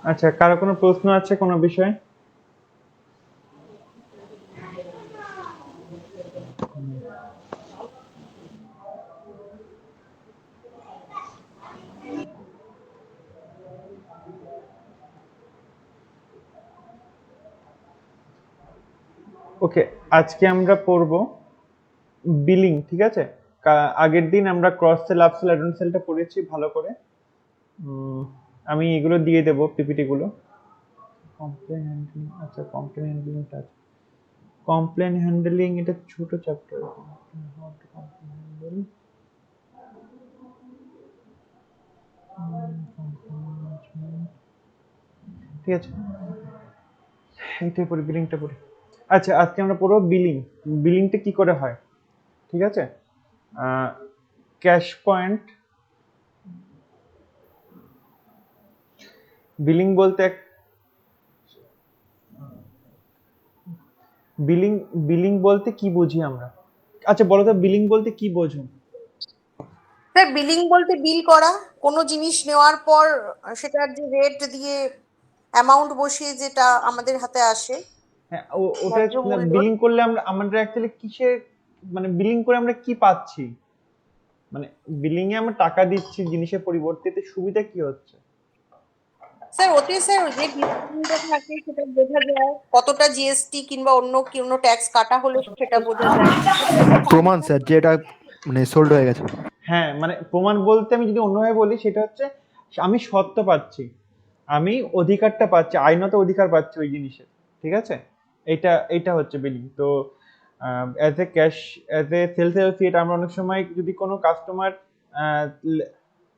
আচ্ছা, কারো কোনো প্রশ্ন আছে কোনো বিষয়? ওকে, আজকে আমরা পড়ব বিলিং, ঠিক আছে? আগের দিন আমরা cross sell, up sell, add on সেলটা পড়েছি ভালো করে। আমি এগুলো দিয়ে দেবো, পিপিটি গুলো। কমপ্লেন হ্যান্ডলিং, আচ্ছা কমপ্লেন হ্যান্ডলিংটা আছে। কমপ্লেন হ্যান্ডলিং এটা ছোট চ্যাপ্টার। ঠিক আছে, এইটাই পড়ি, বিলিংটা পড়ি। আচ্ছা, আজকে আমরা পড়বো বিলিং। বিলিংটা কি করে হয়, ঠিক আছে? ক্যাশ পয়েন্ট বিলিং বলতে বিলিং বিলিং বলতে কি বুঝি আমরা? আচ্ছা বলো তো, বিলিং বলতে কি বোঝো? স্যার বিলিং বলতে বিল করা, কোনো জিনিস নেওয়ার পর সেটার যে রেট দিয়ে অ্যামাউন্ট বসিয়ে যেটা আমাদের হাতে আসে, হ্যাঁ, ওটা ন্যায্য মূল্য। বিলিং করলে আমরা অ্যাকচুয়ালি কিসে, মানে বিলিং করে আমরা কি পাচ্ছি? মানে বিলিং এ আমরা টাকা দিচ্ছি জিনিসের পরিবর্তে, সুবিধা কি হচ্ছে? স্যার ওতে স্যার যে ডিসকাউন্টটা থাকে সেটা বোঝা যায়, কতটা জিএসটি কিংবা অন্য কোনো ট্যাক্স কাটা হলো সেটা বোঝা যায়। প্রমাণ স্যার, যে এটা মানে সোল্ড হয়ে গেছে। হ্যাঁ, মানে প্রমাণ বলতে আমি যদি অন্যভাবে বলি, সেটা হচ্ছে আমি সত্ত্ব পাচ্ছি, আমি অধিকারটা পাচ্ছি, আইনত অধিকার পাচ্ছি ওই জিনিসের, ঠিক আছে? এইটা হচ্ছে বিলিং। তো as a cash, as a sales associate, আমরা অনেক সময় যদি কোনো কাস্টমার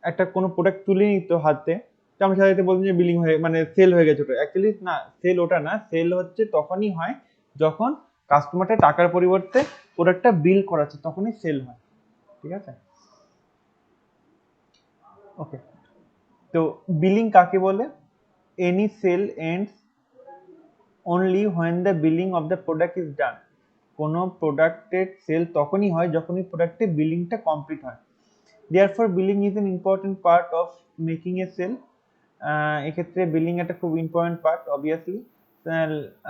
একটা কোনো প্রোডাক্ট তুলে নিত হাতে, তো আমরা সাথে বলতাম যে বিলিং হয়ে, মানে সেল হয়ে গেছে। ওটা অ্যাকচুয়ালি না, সেল ওটা না। সেল হচ্ছে তখনই হয় যখন কাস্টমারটা টাকার পরিবর্তে প্রোডাক্টটা বিল করাচ্ছে, তখনই সেল হয়, ঠিক আছে? ওকে, তো বিলিং কাকে বলে? Any sale ends only when the billing of the product is done. কোনো প্রোডাক্টের সেল তখনই হয় যখন ওই প্রোডাক্টের বিলিংটা কমপ্লিট হয়। Therefore billing is an important part of making a sale. এক্ষেত্রে বিলিং একটা খুব ইম্পর্টেন্ট পার্ট, অবভিয়াসলি।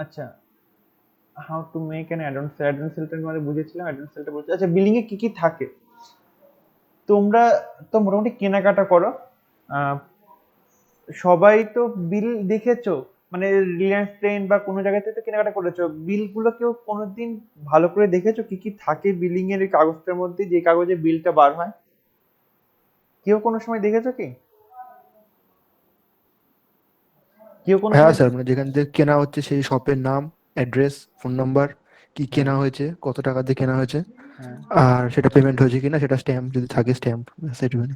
আচ্ছা, how to make an add on sale, add on সেলটা তোমাদের বুঝেছিলাম, অ্যাডন সেলটা বলছি। আচ্ছা, বিলিং এ কি কি থাকে? তোমরা তো মোটামুটি কেনাকাটা করো, সবাই তো বিল দেখেছো, মানে রিলায়েন্স ট্রেন্ড বা কোনো জায়গাতে তো কেনাকাটা করেছো, বিলগুলো কেউ কোনোদিন ভালো করে দেখেছো কি কি থাকে বিলিং এর এই কাগজটার মধ্যে, যে কাগজে বিলটা বার হয়? কেউ কোনো সময় দেখেছো কি? কেউ কোনো হ্যাঁ সময়? স্যার, মানে যেখান থেকে কেনা হচ্ছে সেই শপের নাম, অ্যাড্রেস, ফোন নাম্বার, কি হ্যাঁ, কেনা হয়েছে, কত টাকা দিয়ে কেনা হয়েছে, হ্যাঁ। আর সেটা পেমেন্ট হয়েছে কিনা, সেটা স্ট্যাম্প যদি থাকে স্ট্যাম্প, সেটুকুনি।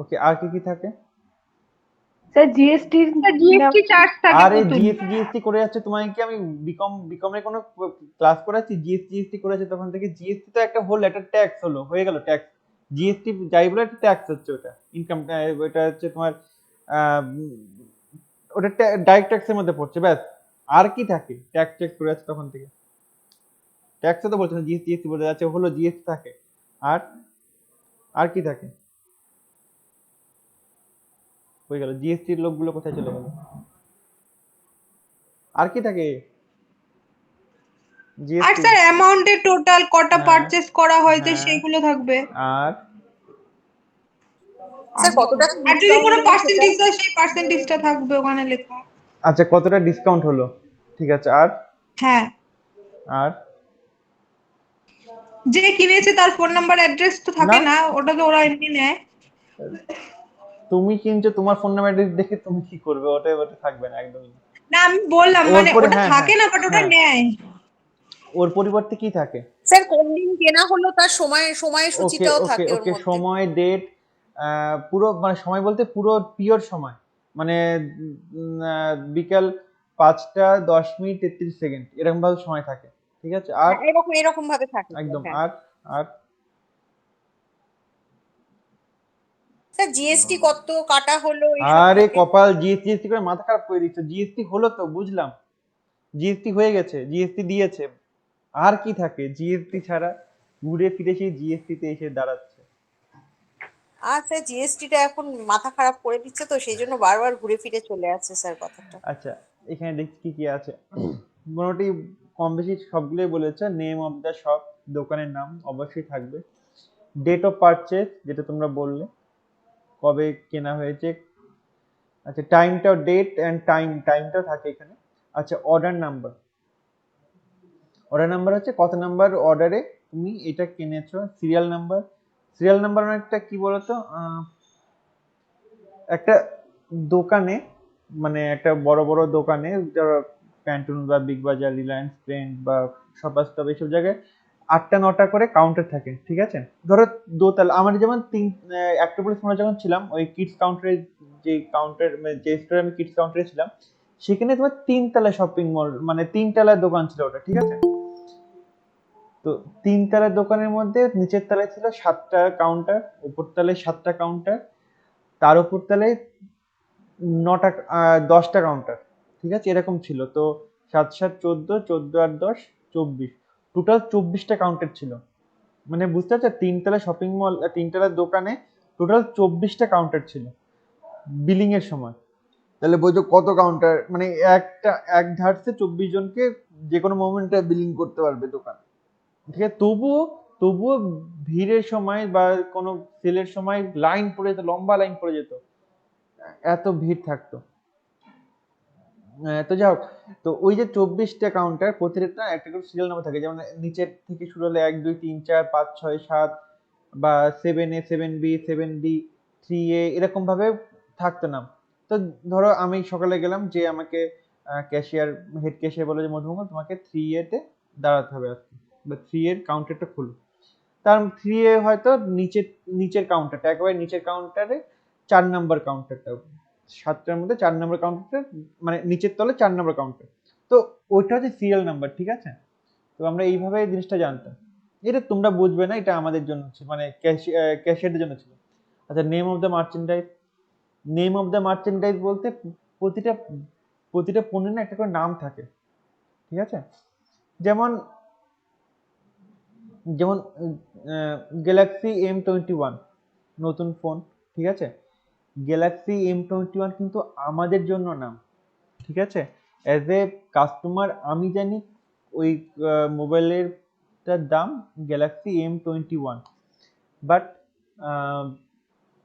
ওকে, আর কি কি থাকে? স্যার জিএসটি জিএসটি চার্জ থাকে আরে কত? জিএসটি করে যাচ্ছে, তোমায় কি আমি বিকমের কোনো ক্লাস করাচ্ছি? জিএসটি করেছে তখন থেকে। জিএসটি তো একটা হোল, একটা ট্যাক্স হলো, হয়ে গেল ট্যাক্স। জিএসটি যাই বলে একটা ট্যাক্স হচ্ছে, ওটা ইনকাম, ওটা হচ্ছে তোমার আহ, ওটা ডাইরেক্ট ট্যাক্সের মধ্যে পড়ছে, ব্যাস। আর কি থাকে? ট্যাক্স ট্যাক্স করে যাচ্ছে তখন থেকে। ট্যাক্সে তো বলছে না, জিএসটি বলতে যাচ্ছে, হলো জিএসটি থাকে। আর আর কি থাকে? হয়ে গেল, জিএসটির লোকগুলো কোথায় চলে গেল? আর কি থাকে? আর জিএসটি। স্যার অ্যামাউন্টের টোটাল কটা হ্যাঁ, পারচেস করা হয়েছে হ্যাঁ। সেগুলো থাকবে। আর স্যার কত টাকা আর যদি ডিসকাউন্ট কোনো হলো সেটা। পার্সেন্টেজ হয় সেই পার্সেন্টেজটা থাকবে ওখানে লেখা। আচ্ছা, কতটা ডিসকাউন্ট হলো, ঠিক আছে। আর হ্যাঁ, আর যে কিনেছে তার ফোন নাম্বার অ্যাড্রেস তো না, থাকে না, ওটা তো ওরা এমনি নেয়। তুমি কিনছো, তোমার ফোন নাম্বার দেখে তুমি কি করবে? ওটা ওটা থাকবে না একদমই না। না আমি বললাম ওর মানে পরে, ওটা হ্যাঁ, হ্যাঁ, থাকে না, বাট ওটা হ্যাঁ, নেয়। ওর পরিবর্তে কি থাকে? স্যার কোন দিন কেনা হলো তার সময় ওকে, সূচিটাও ওকে, থাকে ওর ওকে, মধ্যে। সময়, ডেট, পুরো মানে সময় বলতে পুরো পিওর সময়, মানে বিকাল 5টা 10 মিনিট 33 সেকেন্ড এরকম ভাবে সময় থাকে, ঠিক আছে। আর হ্যাঁ, এরকম এরকম ভাবে থাকে স্যার, একদম। হ্যাঁ। আর স্যার জিএসটি কত কাটা হলো এইসব আরে থাকে। কপাল, জিএসটি করে মাথা খারাপ করে দিচ্ছ। জিএসটি হলো তো বুঝলাম, জিএসটি হয়ে গেছে, জিএসটি দিয়েছে। আর কি থাকে জিএসটি ছাড়া? ঘুরে ফিরে সেই জিএসটি তে এসে দাঁড়াচ্ছে। আর স্যার জিএসটিটা এখন মাথা খারাপ করে দিচ্ছে, তো সেই জন্য বারবার ঘুরে ফিরে চলে আসছে স্যার কথাটা। আচ্ছা, এখানে দেখছি কি কি আছে। মোটামুটি কম বেশি সবগুলোই বলেছে। নেম অফ দ্য শপ, দোকানের নাম অবশ্যই থাকবে। ডেট অফ পারচেজ, যেটা তোমরা বললে, কবে কেনা হয়েছে। আচ্ছা, টাইমটাও, ডেট অ্যান্ড টাইমটাও থাকে এখানে। আচ্ছা, অর্ডার নাম্বার হচ্ছে কত নাম্বার অর্ডারে তুমি এটা কিনেছো। সিরিয়াল নাম্বার মানে একটা কি বলতো, একটা দোকানে, মানে একটা বড় বড় দোকানে, ধরো প্যান্টুন বা বিগ বাজার, রিলায়েন্স ট্রেন্ড বা শপার্স স্টপ, এইসব জায়গায় 8টা 9টা করে কাউন্টার থাকে, ঠিক আছে। ধরো দোতলা, আমার যেমন অ্যাক্টোপলিস মোড়ে যখন ছিলাম, ওই কিডস কাউন্টারে, যে কাউন্টার, যে স্টোরে আমি কিডস কাউন্টারে ছিলাম, সেখানে তোমার 3 তলা শপিং মল, মানে 3 তলার দোকান ছিল ওটা, ঠিক আছে। তো 3 তলার দোকানের মধ্যে নিচের তলায় ছিল 7টা কাউন্টার, উপর তলায় 7টা কাউন্টার, তার উপর তলায় 9টা 10টা কাউন্টার, ঠিক আছে, এরকম ছিল। তো 7 7 14, 14 আর 10 24, টোটাল 24টা কাউন্টার ছিল। মানে বুঝতে পারছো, 3 তলা শপিং মল, 3 তলার দোকানে টোটাল 24টা কাউন্টার ছিল বিলিং এর সময়। তাহলে বোঝো কত কাউন্টার, মানে এক ধারসে 24 জনকে যে কোনো মোমেন্টে বিলিং করতে পারবে দোকান, ঠিক আছে। তবুও ভিড়ের সময় বা কোনো সেলের সময় লাইন পড়ে যেত, লম্বা লাইন পড়ে যেত, এত ভিড় থাকতো। তো যাই হোক, তো ওই যে 24টা কাউন্টার, প্রতিটা একটা করে সিরিয়াল নাম্বার থাকে, যেমন নিচের থেকে শুরু হলে 1 2 3 4 5 6 7, বা 7A 7B 7D 3A, এরকম ভাবে থাকতো নাম। তো ধরো আমি সকালে গেলাম, যে আমাকে ক্যাশিয়ার, হেড ক্যাশিয়ার বলে যে মধুমঙ্গল, তোমাকে 3A তে দাঁড়াতে হবে আজকে, বা 3A এর কাউন্টারটা খুলো। তার 3A হয়তো নিচের নিচের কাউন্টারটা, একেবারে নিচের কাউন্টারে 4 নম্বর কাউন্টারটা, 7টার মধ্যে 4 নম্বর কাউন্টারটা, মানে নিচের তলে 4 নম্বর কাউন্টার। তো ওইটা হচ্ছে সিরিয়াল নাম্বার, ঠিক আছে। তো আমরা এইভাবে এই জিনিসটা জানতাম। এটা তোমরা বুঝবে না, এটা আমাদের জন্য ছিল, মানে ক্যাশিয়ারদের জন্য ছিল। আচ্ছা, নেম অফ দ্য মার্চেন্ডাইজ বলতে প্রতিটা প্রতিটা পণ্যের না একটা করে নাম থাকে, ঠিক আছে। যেমন যেমন গ্যালাক্সি M21 নতুন ফোন, ঠিক আছে। গ্যালাক্সি M21 কিন্তু আমাদের জন্য নাম, ঠিক আছে। অ্যাজ এ কাস্টমার আমি জানি ওই মোবাইলের দাম গ্যালাক্সি M21, বাট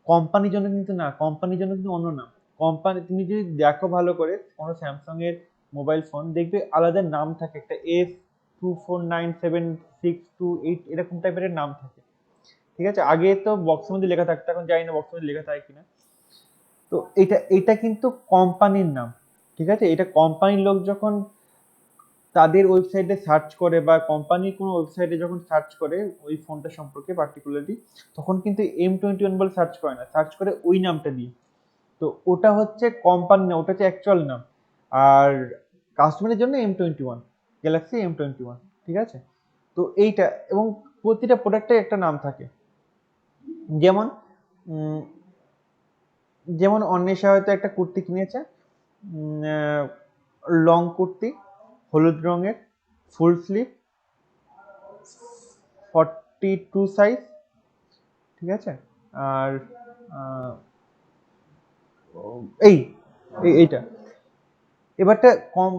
কোম্পানির জন্য কিন্তু না, কোম্পানির জন্য কিন্তু অন্য নাম। কোম্পানি, তুমি যদি দেখো ভালো করে কোনো স্যামসাং এর মোবাইল ফোন, দেখবে আলাদা নাম থাকে, একটা S2497628 এরকম টাইপের নাম থাকে, ঠিক আছে। আগে তো বক্সের মধ্যে লেখা থাকতো, এখন জানি না বক্সের মধ্যে লেখা থাকে কিনা। তো এটা কিন্তু কোম্পানির নাম, ঠিক আছে। এটা কোম্পানির লোক যখন তাদের ওয়েবসাইটে সার্চ করে, বা কোম্পানির কোনো ওয়েবসাইটে যখন সার্চ করে ওই ফোনটা সম্পর্কে পার্টিকুলারলি, তখন কিন্তু M21 বলে সার্চ করে না, সার্চ করে ওই নামটা দিয়ে। তো ওটা হচ্ছে কোম্পানি না, ওটা হচ্ছে অ্যাকচুয়াল নাম। আর কাস্টমারের জন্য M21, গ্যালাক্সি M21, ঠিক আছে। তো এইটা, এবং প্রতিটা প্রোডাক্টের একটা নাম থাকে। যেমন উম, যেমন অন্বেষা হয়তো একটা কুর্তি কিনেছে, লং কুর্তি, হলুদ রঙের, ফুল স্লিভ, 42 সাইজ, ঠিক আছে। আর আহ, এই এইটা, এবারটা কম,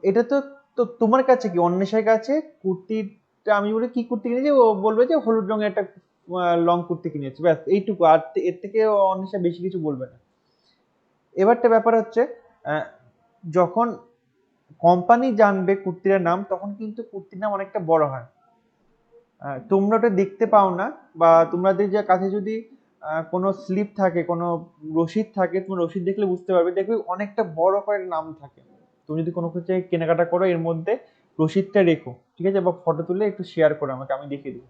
এটা তো, তো তোমার কাছে কি, অন্বেষার কাছে কুর্তিটা আমি বলি কি কুর্তি কিনেছি, ও বলবে যে হলুদ রঙের একটা লং কুর্তি কিনেছি, ব্যাস এইটুকু। আর এর থেকে অন্বেষা বেশি কিছু বলবে না। এবারটা ব্যাপার হচ্ছে, আহ, যখন কোম্পানি জানবে কুর্তির নাম, তখন কিন্তু কুর্তির নাম অনেকটা বড় হয়। তোমরা ওটা দেখতে পাও না, বা তোমাদের যে কাছে যদি কোনো স্লিপ থাকে, কোনো রসিদ থাকে, তুমি রসিদ দেখলে বুঝতে পারবে, দেখবে অনেকটা বড় করে নাম থাকে। তুমি যদি কোনো কিছু কেনাকাটা করো, এর মধ্যে রসিদটা রেখো, ঠিক আছে, বা ফটো তুলে একটু শেয়ার করো আমাকে, আমি দেখিয়ে দিই।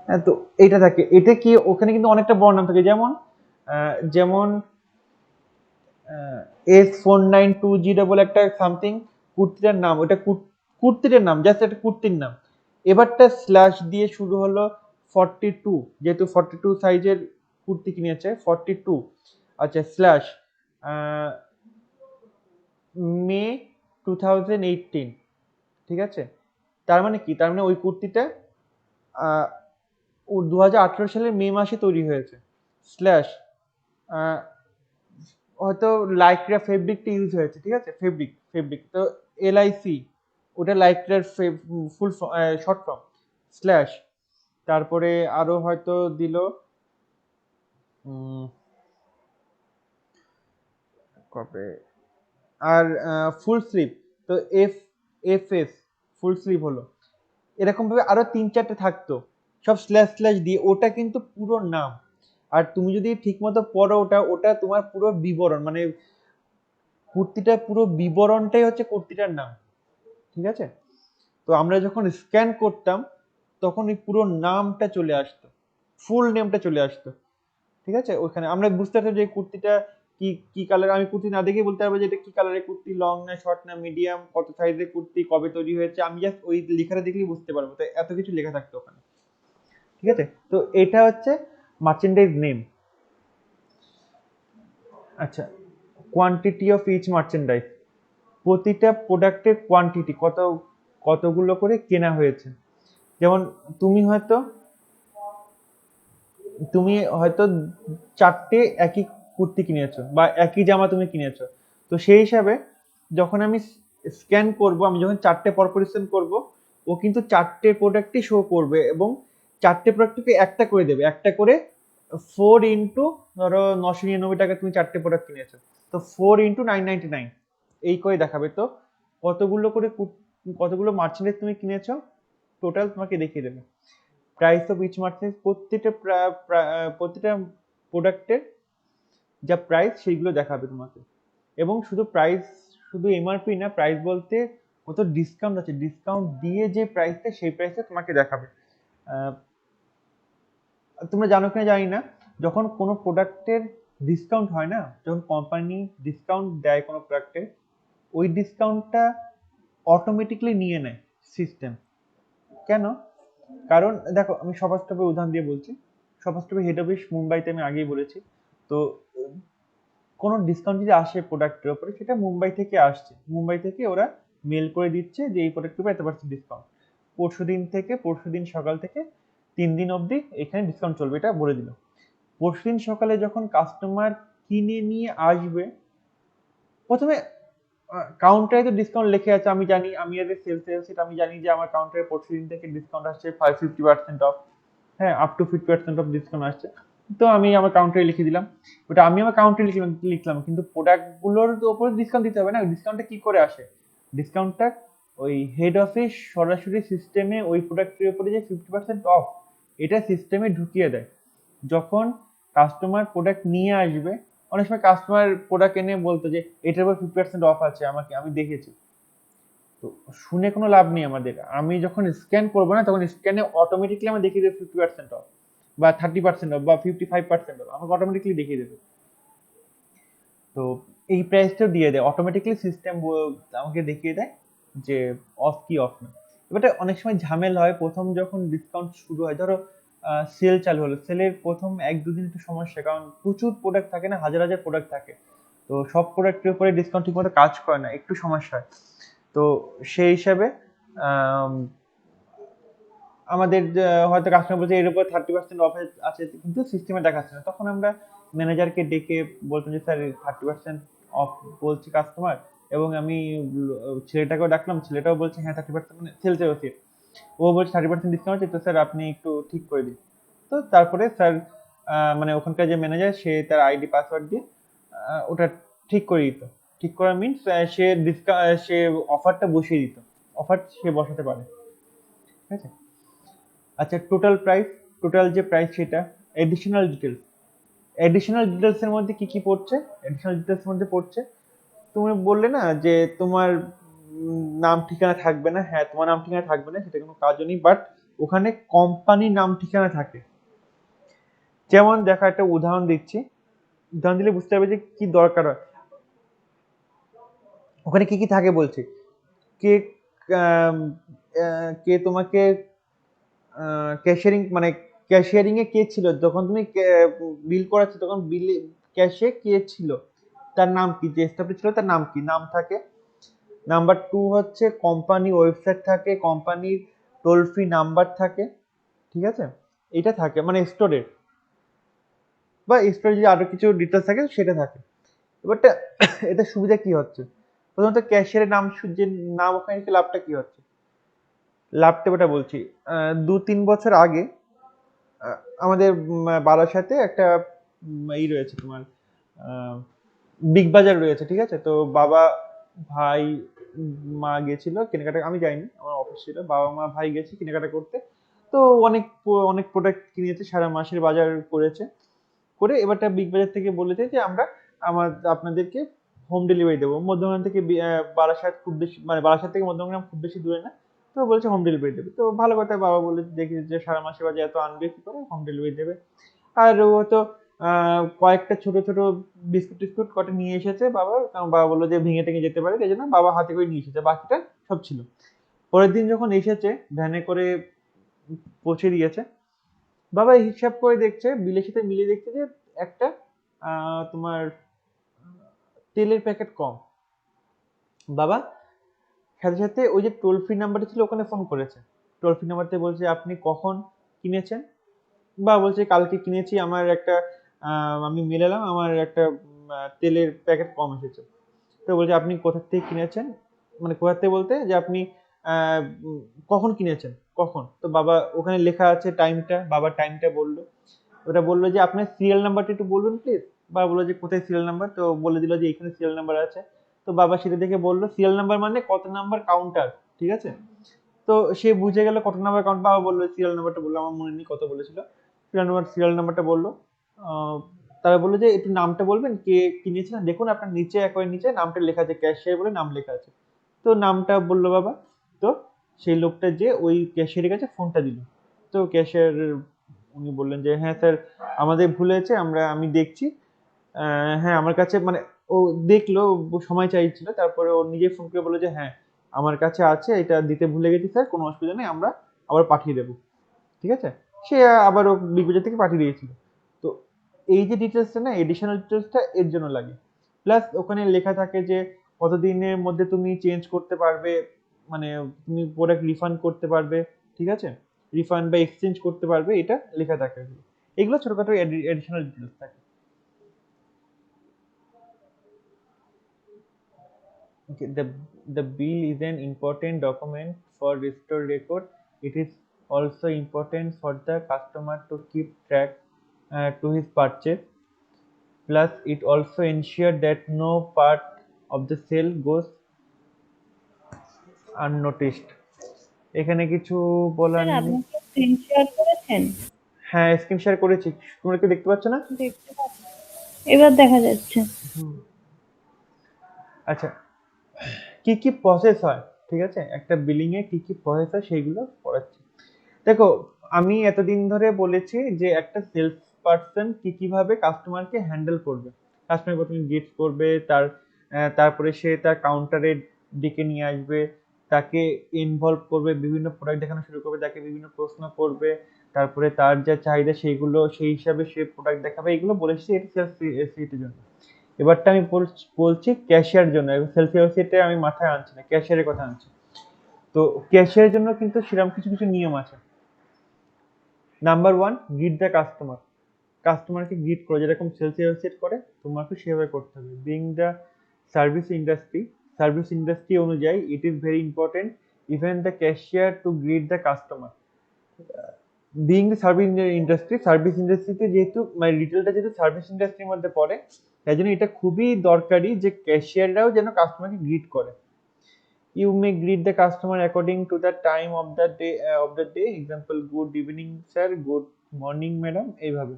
হ্যাঁ, তো এটা থাকে, এটা কি ওখানে কিন্তু অনেকটা বড় নাম থাকে। যেমন S492G বলে একটা সামথিং কুর্তিটার নাম, ওটা কুর্তিটার নাম, জাস্ট একটা কুর্তির নাম। এবারটা স্ল্যাশ দিয়ে শুরু হলো 42, যেহেতু 42 সাইজের কুর্তি কিনেছে, 42। আচ্ছা, স্ল্যাশ মে 2018, ঠিক আছে। তার মানে কি, তার মানে ওই কুর্তিটা ও 2018 সালের মে মাসে তৈরি হয়েছে স্ল্যাশ হয়তো লাইক্রা ফেব্রিকটা ইউজ হয়েছে, ঠিক আছে, ফেব্রিক তো LIC, ওটা লাইক্রার ফুল শর্ট ফর্ম স্ল্যাশ, তারপরে আরো হয়তো দিল কবে, আর ফুল স্লিভ তো FS ফুল স্লিভ হলো, এরকম ভাবে আরো 3-4টে থাকতো সব স্ল্যাশ স্ল্যাশ দিয়ে, ওটা কিন্তু পুরো নাম। আর তুমি যদি ঠিকমতো পড়ো ওটা তোমার পুরো বিবরণ, মানে কুর্তিটার পুরো বিবরণটাই হচ্ছে কুর্তিটার নাম, ঠিক আছে। তো আমরা যখন স্ক্যান করতাম তখন এই পুরো নামটা চলে আসতো, ফুল নেমটা চলে আসতো, ঠিক আছে। ওখানে আমরা বুঝতে পারতাম যে এই কুর্তিটা কি কি কালার, আমি কুর্তি না দেখেই বলতে পারবো যে এটা কি কালারের কুর্তি, লং না শর্ট না মিডিয়াম, কত সাইজের কুর্তি, কবে তৈরি হয়েছে, আমি জাস্ট ওই লেখাটা দেখলেই বুঝতে পারবো। তো এত কিছু লেখা থাকতো ওখানে, ঠিক আছে। তো এটা হচ্ছে মার্চেন্ডাইজ নেম। আচ্ছা, কোয়ান্টিটি অফ ইচ মার্চেন্ডাইজ, প্রতিটা প্রোডাক্টের কোয়ান্টিটি, কতগুলো করে কেনা হয়েছে। যেমন তুমি হয়তো 4টে একই কুর্তি কিনেছো বা একই জামা তুমি কিনেছো, তো সেই হিসাবে যখন আমি স্ক্যান করব, আমি যখন 4টে পরপর স্ক্যান করব, ও কিন্তু 4টে প্রোডাক্টই শো করবে এবং 4টে প্রোডাক্টকে একটা করে দেবে, একটা করে 4 ইন্টু ধরো 999 টাকা তুমি 4টে প্রোডাক্ট কিনেছো, তো 4 ইন্টু 999 এই করে দেখাবে। তো কতগুলো মার্চেন্ডাইজ তুমি কিনেছো টোটাল তোমাকে দেখিয়ে দেবে। প্রাইস অফ ইচ মার্চেন্ডাইজ, প্রত্যেকটা প্রোডাক্টের যা প্রাইস সেইগুলো দেখাবে তোমাকে। এবং শুধু MRP না, প্রাইস বলতে কত ডিসকাউন্ট আছে, ডিসকাউন্ট দিয়ে যে প্রাইসটা সেই প্রাইসটা তোমাকে দেখাবে। তোমরা জানো কিনা জানি না, যখন কোনো প্রোডাক্টের ডিসকাউন্ট হয় না, যখন কোম্পানি ডিসকাউন্ট দেয় কোনো প্রোডাক্টে, ওই ডিসকাউন্টটা অটোমেটিকলি নিয়ে নেয় সিস্টেম। কেন? কারণ দেখো, আমি সবার স্টপের উদাহরণ দিয়ে বলছি। সবার স্টপে হেড অফিস মুম্বাইতে, আমি আগেই বলেছি। তো কোনো ডিসকাউন্ট যদি আসে প্রোডাক্টের উপরে, সেটা মুম্বাই থেকে আসছে, মুম্বাই থেকে ওরা মেল করে দিচ্ছে যে এই প্রোডাক্টের উপর এত% ডিসকাউন্ট। পরশুদিন সকাল থেকে 3 দিন অবধি এখানে ডিসকাউন্ট চলবে, এটা বলে দিল। পরশুদিন সকালে যখন কাস্টমার কিনে নিয়ে আসবে, প্রথমে কাউন্টারে তো ডিসকাউন্ট লেখে আছে, আমি জানি, আমি এদের সেলস, আমি জানি যে আমার কাউন্টারে পরশুদিন থেকে ডিসকাউন্ট আসছে 50% অফ, হ্যাঁ, আপ টু 50% অফ ডিসকাউন্ট আসছে। তো আমি আমার কাউন্টারে লিখে দিলাম, ওটা আমি আমার কাউন্টারে লিখলাম, কিন্তু প্রোডাক্টগুলোর উপরে ডিসকাউন্ট দিতে হবে না। ডিসকাউন্টটা কি করে আসে? ডিসকাউন্টটা ওই হেড অফিস সরাসরি সিস্টেমে ওই প্রোডাক্টের উপরে যে 50% অফ, এটা সিস্টেমে ঢুকিয়ে দেয়। যখন কাস্টমার প্রোডাক্ট নিয়ে আসবে, অনেক সময় কাস্টমার প্রোডাক্ট এনে বলতো যে এটার উপর 50% অফ আছে, আমি দেখেছি। তো শুনে কোনো লাভ নেই আমাদের, আমি যখন স্ক্যান করবো না, তখন স্ক্যানে অটোমেটিকলি আমার দেখিয়ে দেবে 50% অফ বা 30% অফ বা 55% অফ, আমাকে অটোমেটিকলি দেখিয়ে দেবে। তো এই প্রাইসটাও দিয়ে দেয় অটোমেটিকলি, সিস্টেম আমাকে দেখিয়ে দেয় যে অফ কি অফ না। এবারে অনেক সময় ঝামেলা হয়, প্রথম যখন ডিসকাউন্ট শুরু হয়, ধরো সেল চালু হলো, সেলের প্রথম 1-2 দিন একটু সমস্যা, কারণ প্রচুর প্রোডাক্ট থাকে না, হাজার হাজার প্রোডাক্ট থাকে, তো সব প্রোডাক্টের উপরে ডিসকাউন্ট ঠিকমতো কাজ করে না, একটু সমস্যা হয়। তো সেই হিসাবে আমাদের হয়তো কাস্টমার বলছে এর উপর 30% অফ আছে, কিন্তু সিস্টেমে দেখাচ্ছে না, তখন আমরা ম্যানেজারকে ডেকে বলতাম যে স্যার 30% অফ বলছি কাস্টমার, এবং আমি ছেলেটাকেও ডাকলাম, ছেলেটাও বলছে হ্যাঁ 30%, মানে সেলসের ওসি, ও বলছে 30% ডিসকাউন্ট আছে, তো স্যার আপনি একটু ঠিক করে দিন। তো তারপরে স্যার মানে ওখানকার যে ম্যানেজার, সে তার আইডি পাসওয়ার্ড দিয়ে ওটা ঠিক করে দিত। ঠিক করা মিনস সে অফারটা বসিয়ে দিত, অফার সে বসাতে পারে, ঠিক আছে। আচ্ছা, টোটাল যে প্রাইস সেটা, এডিশনাল ডিটেলস এর মধ্যে কি পড়ছে? এডিশনাল ডিটেলস এর মধ্যে পড়ছে, তুমি বললে না যে তোমার নাম ঠিকানা থাকবে না, হ্যাঁ তোমার নাম ঠিকানা থাকবে না, সেটা কোনো কাজও নেই, বাট ওখানে কোম্পানির নাম ঠিকানা থাকে। যেমন দেখো, একটা উদাহরণ দিচ্ছি, উদাহরণ দিলে বুঝতে পারবে যে কি দরকার হয়। ওখানে কি থাকে বলছি, কে কে তোমাকে ক্যাশিয়ারিং এ কে ছিল যখন তুমি বিল করাচ্ছ, তখন বিল ক্যাশে কে ছিল, তার নাম কি, যে স্টাফে ছিল তার নাম কি, নাম থাকে। নাম্বার 2 হচ্ছে কোম্পানি ওয়েবসাইট থাকে, কোম্পানির টোল ফ্রি নাম্বার থাকে, ঠিক আছে। এটা থাকে মানে স্টোরের, বা স্টোরে যদি আরো কিছু ডিটেলস থাকে সেটা থাকে। এবারটা এতে সুবিধা কি হচ্ছে, প্রথমত ক্যাশিয়ারের নাম যে নাম ওখানে লিখে লাভটা কি হচ্ছে, লাভটা ওটা বলছি। 2-3 বছর আগে আমাদের বারাসাতে একটা ই রয়েছে তোমার, বিগ বাজার রয়েছে, ঠিক আছে। তো বাবা, ভাই, মা গেছিল কেনাকাটা, আমি যাইনি, আমার অফিস ছিল, বাবা মা ভাই গেছে কেনাকাটা করতে। তো অনেক প্রোডাক্ট কিনেছে, সারা মাসের বাজার করেছে, করে এবারটা বিগ বাজার থেকে বলেছে যে আমরা আপনাদেরকে হোম ডেলিভারি দেবো। মধ্যমগ্রাম থেকে বারাসাত খুব বেশি, মানে বারাসাত থেকে মধ্যমগ্রাম খুব বেশি দূরে না। তো বলছে হোম ডেলিভারি দেবে। তো ভালো কথা, বাবা বলে দেখি যে সারা মাসের বাজার এত আনবে কি করে, হোম ডেলিভারি দেবে। আর ও তো কয়েকটা ছোট ছোট বিস্কুট টিস্কুট কটা নিয়ে এসেছে বাবা, কারণ বাবা বললো যে ভেঙে টেঙে যেতে পারে, এই জন্য বাবা হাতে করে নিয়ে এসেছে, বাকিটা সব ছিল। পরের দিন যখন এসেছে ভ্যানে করে পৌঁছে দিয়েছে, বাবা হিসাব করে দেখছে, বিলের সাথে মিলিয়ে দেখছে যে একটা তোমার তেলের প্যাকেট কম। বাবা সাথে সাথে ওই যে টোল ফ্রি নাম্বারটা ছিল ওখানে ফোন করেছে, টোল ফ্রি নাম্বারতে বলছে আপনি কখন কিনেছেন, বা বলছে কালকে কিনেছি, আমার একটা আমি মেলালাম, আমার একটা তেলের প্যাকেট কম এসেছে। তো বলছে আপনি কোথা থেকে কিনেছেন, মানে কোথা থেকে বলতে যে আপনি কখন কিনেছেন, কখন। তো বাবা ওখানে লেখা আছে টাইমটা, বাবা টাইমটা বললো, ওটা বললো যে আপনার সিরিয়াল নাম্বারটা একটু বলবেন প্লিজ। বাবা বললো যে কোথায় সিরিয়াল নাম্বার, তো বলে দিল যে এখানে সিরিয়াল নাম্বার আছে। তো বাবা সেটা দেখে বললো সিরিয়াল নাম্বার মানে কত নাম্বার কাউন্টার, ঠিক আছে। তো সে বুঝে গেল কত নাম্বার কাউন্ট, বাবা বললো সিরিয়াল নাম্বারটা বললো, আমার মনে নেই কত বলেছিল, সিরিয়াল নাম্বারটা বললো। তারা বললো যে একটু নামটা বলবেন, কে কিনেছিলেন, দেখুন আপনার নিচে একবার নিচে নামটা লেখা আছে, ক্যাশিয়ার বলে নাম লেখা আছে। তো নামটা বললো বাবা। তো সেই লোকটা যে ওই ক্যাশিয়ারের কাছে ফোনটা দিল। তো ক্যাশিয়ার উনি বললেন যে হ্যাঁ স্যার আমাদের ভুল হয়েছে, আমি দেখছি। হ্যাঁ আমার কাছে, মানে ও দেখলো, ও সময় চাইছিল, তারপরে ও নিজে ফোন করে বললো যে হ্যাঁ আমার কাছে আছে, এটা দিতে ভুলে গেছি স্যার, কোনো অসুবিধা নেই, আমরা আবার পাঠিয়ে দেবো, ঠিক আছে। সে আবার ও বিগ বাজার থেকে পাঠিয়ে দিয়েছিল। তো এই যে ডিটেলসটা না, এডিশনাল ডিটেলসটা এর জন্য লাগে। প্লাস ওখানে লেখা থাকে যে কতদিনের মধ্যে তুমি চেঞ্জ করতে পারবে, মানে তুমি প্রোডাক্ট রিফান্ড করতে পারবে, ঠিক আছে, রিফান্ড বা এক্সচেঞ্জ করতে পারবে, এটা লেখা থাকে। এগুলো ছোটখাটো এডিশনাল ডিটেলস থাকে। Okay, the bill is an important document for restore record. It is also important for the customer to keep track to his purchase. Plus, it also ensures that no part of the sale goes unnoticed. এখানে কিছু বলার sir নেই। আপনি কি screen share করেছেন? হ্যাঁ screen share করেছি, তোমরা কি দেখতে পাচ্ছ না? দেখতে পাচ্ছি। এবার দেখা যাচ্ছে। আচ্ছা, কি কি প্রসেস হয়, ঠিক আছে, একটা বিলিং এ কি কি প্রসেস হয় সেইগুলো পড়াচ্ছি। দেখো আমি এতদিন ধরে বলেছি যে একটা সেলস পার্সন কি কিভাবে কাস্টমারকে হ্যান্ডেল করবে। কাস্টমার প্রথমে গেট করবে, তারপরে সে তার কাউন্টারে ডেকে নিয়ে আসবে, তাকে ইনভলভ করবে, বিভিন্ন প্রোডাক্ট দেখানো শুরু করবে, তাকে বিভিন্ন প্রশ্ন করবে, তারপরে তার যা চাহিদা সেইগুলো সেই হিসাবে সে প্রোডাক্ট দেখাবে। এগুলো বলেছি এটা সেলস এর জন্য। এবারটা আমি বলছি ক্যাশিয়ার জন্য, সেলস অ্যাসোসিয়েটে আমি মাথায় আনছি না, ক্যাশিয়ারের কথা আনছি। তো ক্যাশিয়ারের জন্য কিন্তু সেরকম কিছু কিছু নিয়ম আছে। Number 1, greet the customer. কাস্টমারকে গ্রিট করো, যেরকম সেলস অ্যাসোসিয়েট করে তোমাকে সেভাবে করতে হবে। বিং দ্য সার্ভিস ইন্ডাস্ট্রি অনুযায়ী it is very important even the cashier two grit the customer. Being the service ইন্ডাস্ট্রিতে যেহেতু মানে রিটেলটা যেহেতু সার্ভিস ইন্ডাস্ট্রির মধ্যে পড়ে, তাই জন্য এটা খুবই দরকারি যে ক্যাশিয়াররাও যেন কাস্টমারকে গ্রিট করে। You may greet the customer according to the time of the day. Example, good evening sir, good morning madam, এইভাবে।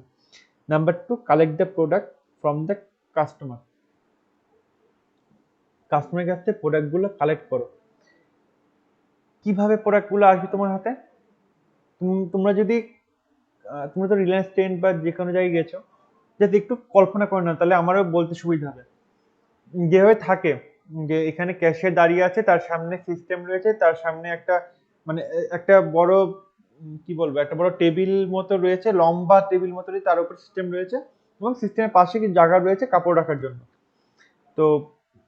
Number 2, collect the product from the customer. কাস্টমারের কাছ থেকে প্রোডাক্টগুলো কালেক্ট করো। কিভাবে প্রোডাক্টগুলো আসবে তোমার হাতে? তোমরা যদি তোমরা তো রিলায়েন্স ট্রেন্ড বা যে কোনো জায়গায় গেছো, যদি একটু কল্পনা করে নাও তাহলে আমারও বলতে সুবিধা হবে। যেভাবে থাকে যে এখানে ক্যাশিয়ার দাঁড়িয়ে আছে, তার সামনে সিস্টেম রয়েছে, তার সামনে একটা মানে একটা বড় কি বলবো, একটা বড় টেবিল মতো রয়েছে, লম্বা টেবিল মতো রয়েছে, তার উপর সিস্টেম রয়েছে, এবং সিস্টেমের পাশে কি জায়গা রয়েছে কাপড় রাখার জন্য। তো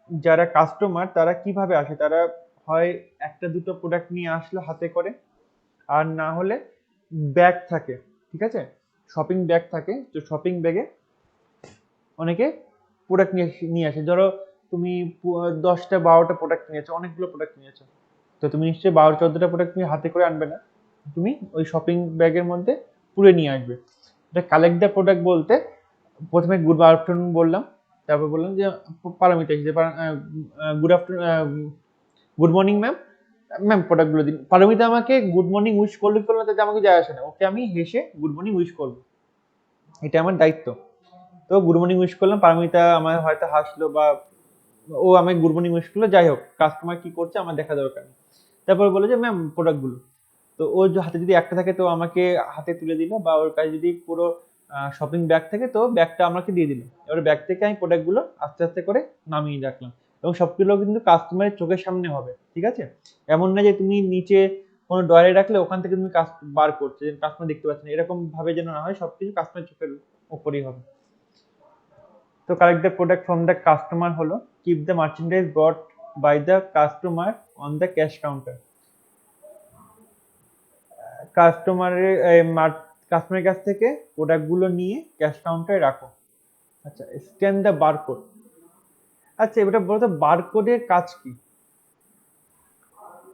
যারা কাস্টমার তারা কিভাবে আসে, তারা হয় একটা দুটো প্রোডাক্ট নিয়ে আসলো হাতে করে, আর না হলে ব্যাগ থাকে, ঠিক আছে, শপিং ব্যাগ থাকে, তো শপিং ব্যাগে অনেকে প্রোডাক্ট নিয়ে আসে। ধরো তুমি 10টা 12টা প্রোডাক্ট নিয়েছো, অনেকগুলো প্রোডাক্ট নিয়েছো, তো তুমি নিশ্চয়ই 12-14টা প্রোডাক্ট তুমি হাতে করে আনবে না, তুমি ওই শপিং ব্যাগের মধ্যে পুরে নিয়ে আসবে। এটা কালেক্ট দ্য প্রোডাক্ট বলতে প্রথমে গুড আফটারনুন বললাম, তারপর বললাম যে পারমিতা এসেছে, good afternoon, good morning ma'am, ma'am প্রোডাক্টগুলো দিন। পারমিতা আমাকে গুড মর্নিং উইশ করলে কি করলো তাতে আমাকে যায় আসে না, ওকে আমি হেসে গুড মর্নিং উইশ করবো, এটা আমার দায়িত্ব। তো গুড মর্নিং উইশ করলাম, পারমিতা আমার হয়তো হাসলো বা ও আমাকে গুড মর্নিং উইশ করলো, যাই হোক কাস্টমার কি করছে আমার দেখা দরকার নেই। তারপর বলে যে ম্যাম প্রোডাক্টগুলো, তো ওর হাতে যদি একটা থাকে তো আমাকে হাতে তুলে দিল, বা ওর কাছে যদি পুরো শপিং ব্যাগ থাকে তো ব্যাগটা আমাকে দিয়ে দিল। এবার ব্যাগ থেকে আমি প্রোডাক্টগুলো আস্তে আস্তে করে নামিয়ে রাখলাম, এবং সবগুলো কিন্তু কাস্টমারের চোখের সামনে হবে, ঠিক আছে? এমন না যে তুমি নিচে কোনো ডয়ারে রাখলে ওখান থেকে তুমি বার করছো, যে কাস্টমার দেখতে পাচ্ছে না, এরকম ভাবে যেন না হয়, সবকিছু কাস্টমার চোখের উপরেই হবে। তো collect the product from the customer হলো keep the merchandise brought by the customer on the cash counter. কাস্টমারের কাস্টমারের কাছ থেকে প্রোডাক্টগুলো নিয়ে ক্যাশ কাউন্টারে রাখো। আচ্ছা, স্ক্যান দ্য বারকোড। আচ্ছা, এটা বলতো বারকোডের কাজ কি,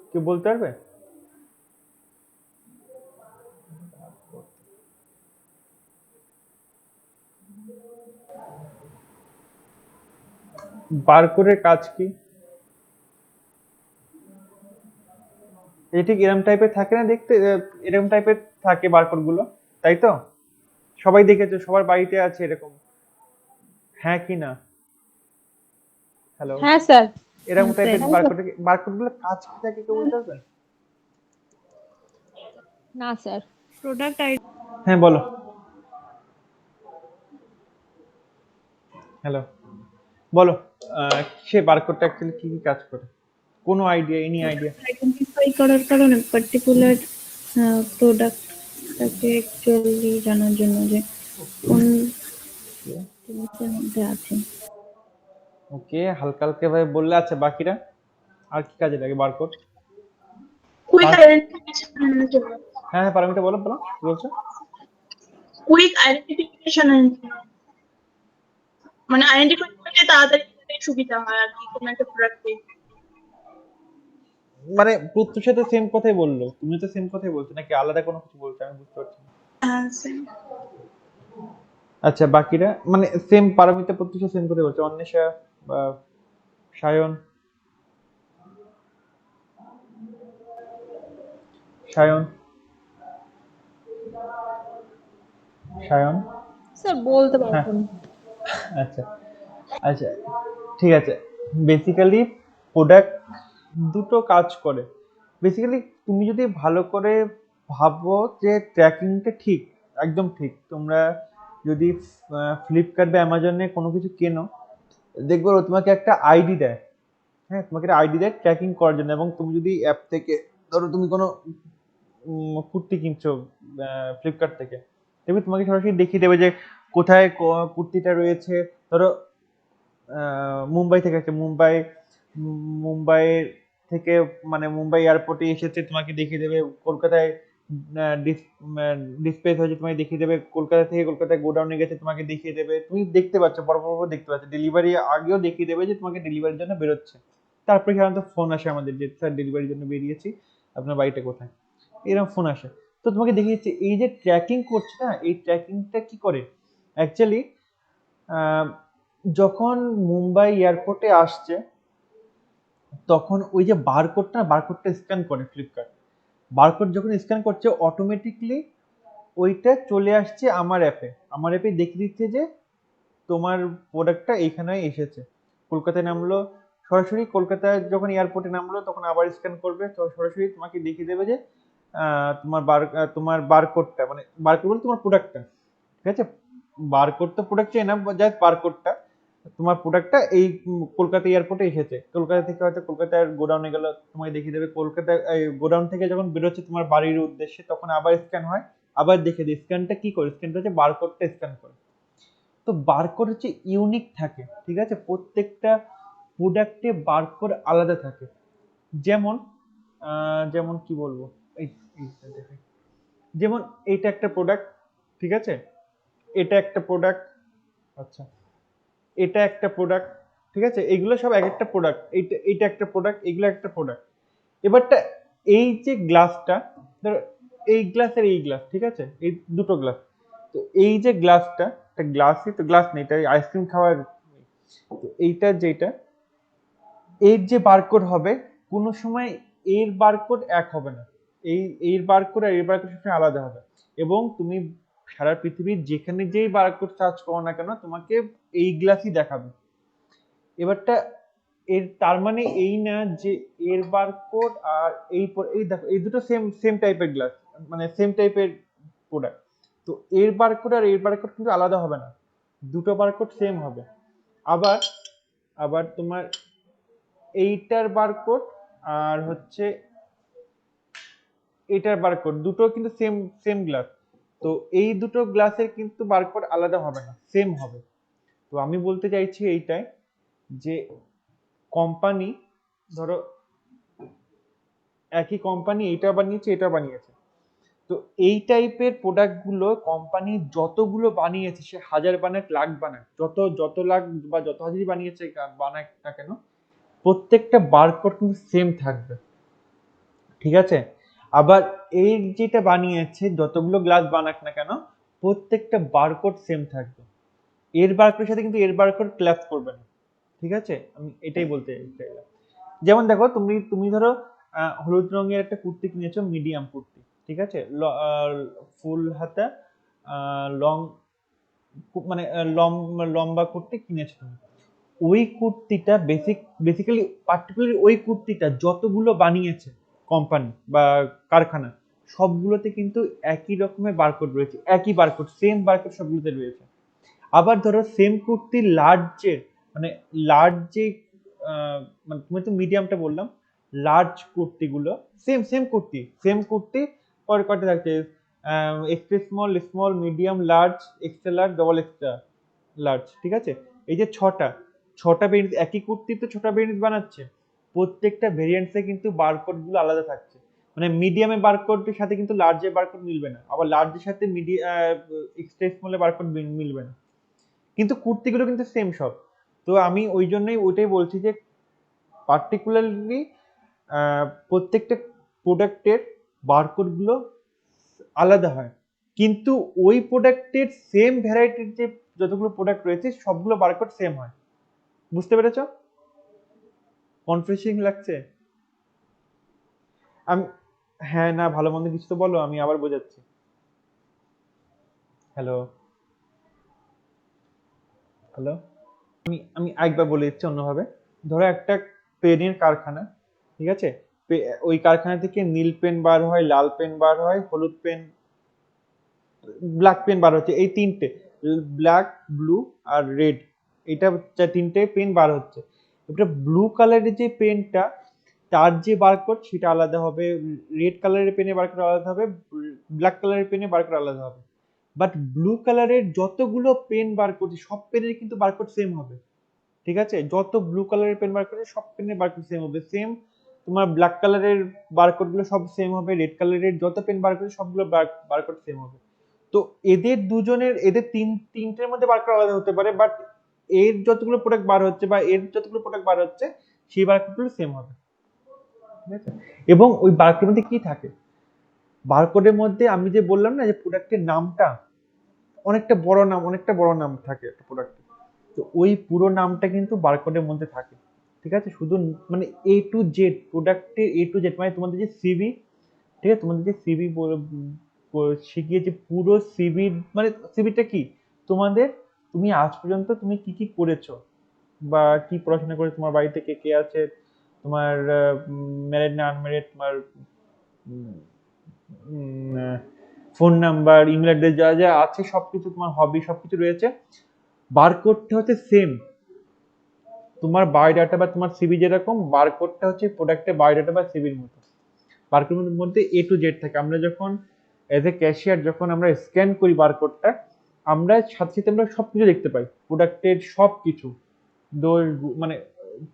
কেউ বলতে পারবে? বারকোডের কাজ কি? এটা ঠিক এরকম টাইপের থাকে না দেখতে, এরকম টাইপের থাকে বারকোড গুলো, তাই তো? সবাই দেখেছো, সবার বাড়িতে আছে এরকম, হ্যাঁ কি না? হ্যালো, হ্যাঁ স্যার। এরকম হ্যাঁ টাইপের স্যার। বারকোড, বারকোড গুলো কাজ কি থাকে কেউ বলতে পারবে? না স্যার। Product ID. হ্যাঁ বলো, হ্যালো বলো, সে বারকোডটা অ্যাকচুয়ালি কি কি কাজ করে? কোনো আইডিয়া, এনি আইডিয়া? আইডেন্টিফাই করার কারণে পার্টিকুলার প্রোডাক্টটাকে অ্যাকচুয়ালি জানার জন্য যে কোন জিনিসের মধ্যে আছে। ওকে, হালকা হালকা ভাবে বললে। আচ্ছা, বাকিরা আর কি কাজে লাগে বারকোড? কুইক আইডেন্টিফিকেশনের জন্য। হ্যাঁ হ্যাঁ, পারমিতা বলো বলো, কি বলছো? কুইক আইডেন্টিফিকেশন, মানে আইডেন্টিফাই করতে তাড়াতাড়ি সুবিধা হয় আর কি কোনো একটা প্রোডাক্টে। মানে প্রত্যুর সাথে সেম কথাই বললো, তুমি তো সেম কথাই বলছো নাকি আলাদা কোনো কিছু বলছো আমি বুঝতে পারছি না। হ্যাঁ same। আচ্ছা, বাকিরা মানে সেম, পারমিতা প্রত্যুর সাথে সেম কথাই বলছো, অন্বেষা বা সায়ন? সায়ন, সায়ন? স্যার বলতে হ্যাঁ, পারবো না। আচ্ছা আচ্ছা, ঠিক আছে। বেসিক্যালি প্রোডাক্ট দুটো কাজ করে। বেসিক্যালি তুমি যদি ভালো করে ভাবো যে ট্র্যাকিংটা ঠিক, একদম ঠিক। তোমরা যদি ফ্লিপকার্ট বা অ্যামাজনে কোনো কিছু কেনো, দেখবে ও তোমাকে একটা আইডি দেয়, হ্যাঁ তোমাকে একটা আইডি দেয় ট্র্যাকিং করার জন্য। এবং তুমি যদি অ্যাপ থেকে, ধরো তুমি কোনো কুর্তি কিনছো ফ্লিপকার্ট থেকে, দেখবে তোমাকে সরাসরি দেখিয়ে দেবে যে কোথায় কুর্তিটা রয়েছে। ধরো মুম্বাই থেকে আছে, মুম্বাই থেকে মানে মুম্বাই এয়ারপোর্টে এসেছে, তোমাকে দেখিয়ে দেবে। কলকাতায় ডিসপ্লেস হয়েছে, তোমাকে দেখিয়ে দেবে। কলকাতা থেকে কলকাতায় গোডাউনে গেছে, তোমাকে দেখিয়ে দেবে। তুমি দেখতে পাচ্ছ, বড় বড় করে দেখতে পাচ্ছ। ডেলিভারি আগেও দেখিয়ে দেবে যে তোমাকে ডেলিভারির জন্য বেরোচ্ছে। তারপরে সাধারণত ফোন আসে আমাদের যে স্যার ডেলিভারির জন্য বেরিয়েছি, আপনার বাড়িটা কোথায়, এরকম ফোন আসে। তো তোমাকে দেখিয়েছে। এই যে ট্র্যাকিং করছে না, এই ট্র্যাকিংটা কি করে অ্যাকচুয়ালি, যখন মুম্বাই এয়ারপোর্টে আসছে তখন ওই যে বারকোডটা স্ক্যান করে ফ্লিপকার্ট। বারকোড যখন স্ক্যান করছে অটোমেটিকলি ওইটা চলে আসছে আমার অ্যাপে দেখিয়ে দিচ্ছে যে তোমার প্রোডাক্টটা এইখানে এসেছে। কলকাতায় নামলো, সরাসরি কলকাতায় যখন এয়ারপোর্টে নামলো তখন আবার স্ক্যান করবে, তো সরাসরি তোমাকে দেখিয়ে দেবে যে তোমার বারকোডটা, মানে বারকোড বলতে তোমার প্রোডাক্টটা, ঠিক আছে? বারকোড তো প্রোডাক্ট চাই না, জাস্ট বারকোডটা, তোমার প্রোডাক্টটা এই কলকাতা এয়ারপোর্টে এসেছে। কলকাতা থেকে হয়তো কলকাতার গোডাউনে গেল, তোমাকে দেখিয়ে দেবে। কলকাতা গোডাউন থেকে যখন বেরোচ্ছে তোমার বাড়ির উদ্দেশ্যে তখন আবার স্ক্যান হয়, আবার দেখে দিই। স্ক্যানটা কি করে? স্ক্যানটা হচ্ছে বারকোডটা স্ক্যান করে। তো বারকোড হচ্ছে ইউনিক থাকে, ঠিক আছে? প্রত্যেকটা প্রোডাক্টে বারকোড আলাদা থাকে। যেমন যেমন কি বলবো, এই এইটা দেখে, যেমন এইটা একটা প্রোডাক্ট, ঠিক আছে, এটা একটা প্রোডাক্ট, আচ্ছা এটা একটা প্রোডাক্ট, ঠিক আছে, এগুলো সব এক একটা প্রোডাক্ট, এইটা একটা প্রোডাক্ট, এগুলো একটা প্রোডাক্ট। এবারটা এই যে গ্লাসটা, ধরো এই গ্লাস আর এই গ্লাস, ঠিক আছে, এই দুটো গ্লাস, তো এই যে গ্লাসটা, একটা গ্লাসই তো, গ্লাস নেই, এটা আইসক্রিম খাওয়ার, তো এইটা যেটা, এর যে বারকোড হবে কোনো সময় এর বারকোড এক হবে না, এর বারকোড আর এর বারকোড সবসময় আলাদা হবে। এবং তুমি সারা পৃথিবীর যেখানে যেই বারকোড সার্চ করো না কেন তোমাকে এই গ্লাসই দেখাবে। এবারটা এর তার মানে এই না যে এর বারকোড আর এই দেখো এই দুটো সেম সেম টাইপের গ্লাস, মানে সেম টাইপের প্রোডাক্ট, তো এর বারকোড আর এর বারকোড কিন্তু আলাদা হবে না, দুটো বারকোড সেম হবে। আবার আবার তোমার এইটার বারকোড আর হচ্ছে এইটার বারকোড দুটো কিন্তু সেম সেম গ্লাস, তো এই দুটো গ্লাসের কিন্তু বারকোড আলাদা হবে না, সেম হবে। তো আমি বলতে চাইছি এইটাই যে কোম্পানি, ধরো একই কোম্পানি এটা বানিয়েছে এটা বানিয়েছে, তো এই টাইপের প্রোডাক্টগুলো কোম্পানি যতগুলো বানিয়েছে, সে হাজার বানাক লাখ বানাক, যত লাখ বা যত হাজারই বানিয়েছে বানাক না কেন, প্রত্যেকটা বারকোড কিন্তু সেম থাকবে, ঠিক আছে। আবার এই যেটা বানিয়েছে যতগুলো গ্লাস বানাক না কেন প্রত্যেকটা বারকোড সেম থাকবে, এর বারকোডের সাথে কিন্তু এর বারকোড ক্ল্যাশ করবে না, ঠিক আছে, আমি এটাই বলতে চাইলাম। যেমন দেখো তুমি তুমি ধরো হলুদ রঙের একটা কুর্তি কিনেছো, মিডিয়াম কুর্তি, ঠিক আছে, ফুল হাতা লং, মানে লম্বা কুর্তি কিনেছো তুমি, ওই কুর্তিটা বেসিক্যালি পার্টিকুলারলি ওই কুর্তিটা যতগুলো বানিয়েছে কোম্পানি বা কারখানা, সবগুলোতে কিন্তু একই রকমের বারকোড রয়েছে, একই বারকোড সেম বারকোড সবগুলোতে রয়েছে। আবার ধরো সেম কুর্তি লার্জের, মানে লার্জ যে মানে তুমি তো মিডিয়ামটা বললাম, লার্জ কুর্তিগুলো সেম কুর্তি পরে কটা থাকছে, extra small, small, medium, large, extra large, double extra large, ঠিক আছে, এই যে ছটা ভেরিয়েন্ট, একই কুর্তি তো ছটা ভেরিয়েন্ট বানাচ্ছে, প্রত্যেকটা ভেরিয়েন্টসে কিন্তু বারকোড গুলো আলাদা থাকছে, মানে মিডিয়ামের বারকোডের সাথে কিন্তু লার্জের বারকোড মিলবে না, আবার লার্জের সাথে এক্সট্রা স্মলের বারকোড মিলবে না, কিন্তু কুর্তিগুলো কিন্তু সেম সব। তো আমি ওই জন্যই ওইটাই বলছি যে পার্টিকুলারলি প্রত্যেকটা প্রোডাক্টের বারকোড গুলো আলাদা হয়, কিন্তু ওই প্রোডাক্টের সেম ভ্যারাইটির যে যতগুলো প্রোডাক্ট রয়েছে সবগুলো বারকোড সেম হয়। বুঝতে পেরেছো? কনফিউজিং লাগছে? আমি, হ্যাঁ না ভালো মন্দ কিছু তো বলো, আমি আবার বোঝাচ্ছি। হ্যালো হ্যালো, আমি একবার বলে দিচ্ছি অন্যভাবে। ধরো একটা পেনের কারখানা, ঠিক আছে, ওই কারখানা থেকে নীল পেন বার হয়, লাল পেন বার হয়, হলুদ পেন, ব্ল্যাক পেন বার হচ্ছে, এই তিনটে, ব্ল্যাক, ব্লু আর রেড, এটা তিনটে পেন বার হচ্ছে। এবারে ব্লু কালারের যে পেনটা, তার যে বারকোড সেটা আলাদা হবে, রেড কালারের পেনের বারকোড আলাদা হবে, ব্ল্যাক কালারের পেনের বারকোড আলাদা হবে। বাট ব্লু কালারের যতগুলো পেন বার করছে সব পেনের কিন্তু বারকোড সেম হবে, ঠিক আছে, যত ব্লু কালারের পেন বার করছে সব পেনের বারকোড সেম হবে, সেম তোমার ব্ল্যাক কালারের বারকোড গুলো সব সেম হবে, রেড কালারের যত পেন বার করছে সবগুলো বারকোড সেম হবে। তো এদের দুজনের, এদের তিনটের মধ্যে বারকোড আলাদা হতে পারে, বাট এর যতগুলো প্রোডাক্ট বার হচ্ছে বা এর যতগুলো প্রোডাক্ট বার হচ্ছে সেই বারকোডগুলো সেম হবে, ঠিক আছে। এবং ওই বারকোডের মধ্যে কি থাকে, বারকোডের মধ্যে আমি যে বললাম না যে প্রোডাক্টের নামটা অনেকটা বড় নাম থাকে একটা প্রোডাক্টে, তো ওই পুরো নামটা কিন্তু বারকোডের মধ্যে থাকে, ঠিক আছে, শুধু মানে এ টু জেড প্রোডাক্টের এ টু জেড, মানে তোমাদের যে সিভি, ঠিক আছে, তোমাদের যে সিভি শিখিয়েছে পুরো সিভি, মানে সিভিটা কি তোমাদের, তুমি আজ পর্যন্ত তুমি কি কি করেছো বা কি পড়াশোনা করে, তোমার বাড়িতে কে কে আছে, তোমার ম্যারিড না আনম্যারিড, তোমার ফোন নাম্বার, ইমেল অ্যাড্রেস, যা যা আছে সবকিছু, তোমার হবি সবকিছু রয়েছে, বারকোডটা হচ্ছে সেম, তোমার বায়োডাটা বা তোমার সিভি যেরকম, বারকোডটা হচ্ছে প্রোডাক্টের বায়োডাটা বা সিভির মতো, বারকোডের মধ্যে এ টু জেড থাকে। আমরা যখন এজ এ ক্যাশিয়ার যখন আমরা স্ক্যান করি বারকোডটা, আমরা সাথে সাথে আমরা সবকিছু দেখতে পাই, প্রোডাক্টের সবকিছু দোষ মানে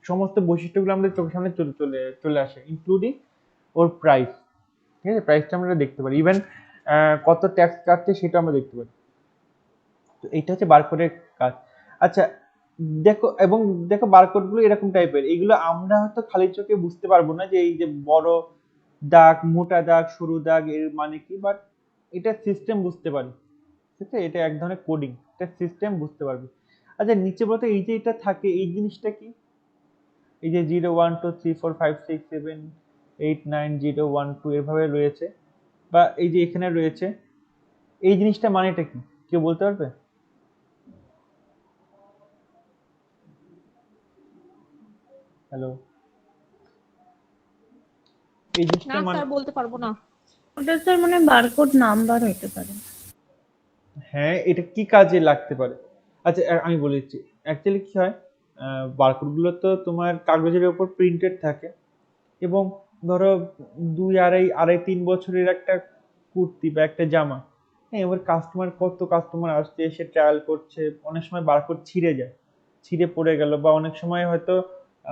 সমস্ত বৈশিষ্ট্যগুলো আমাদের চোখের সামনে চলে আসে, ইনক্লুডিং ওর প্রাইস, ঠিক আছে, প্রাইসটা আমরা দেখতে পারি। ইভেন কত ট্যাক্স কাটছে সেটা আমরা দেখতে পারি। তো এইটা হচ্ছে বারকোডের কাজ। আচ্ছা, দেখো বারকোড গুলো এরকম টাইপের, এগুলো আমরা হয়তো খালি চোখে বুঝতে পারবো না যে এই যে বড় দাগ, মোটা দাগ, সরু দাগ এর মানে কি, বাট এটা সিস্টেম বুঝতে পারে। ঠিক আছে, এটা এক ধরনের কোডিং, এটা সিস্টেম বুঝতে পারবে। আচ্ছা নিচে বলতো এই যে এটা থাকে এই জিনিসটা কি? এই যে 0 1 2 3 4 5 6 7 8 9 0 1 2 এভাবে রয়েছে, বা এই যে এখানে রয়েছে, এই জিনিসটা মানেটা কি কেউ বলতে পারবে? হ্যালো, এই না জিনিসটা মানে, স্যার বলতে পারবো না। ওটা স্যার মানে বারকোড নাম্বার হতে পারে। হ্যাঁ এটা কি কাজে লাগতে পারে? আচ্ছা আমি বলে দিচ্ছি। অ্যাকচুয়ালি কি হয়, বারকোড গুলো তো তোমার কাগজের উপর প্রিন্টেড থাকে, এবং ধরো 2 আড়াই 3 বছরের একটা কুর্তি বা একটা জামা, হ্যাঁ এবার কত কাস্টমার আসছে, এসে ট্রায়াল করছে, অনেক সময় বারকোড ছিঁড়ে যায়, ছিঁড়ে পড়ে গেল, বা অনেক সময় হয়তো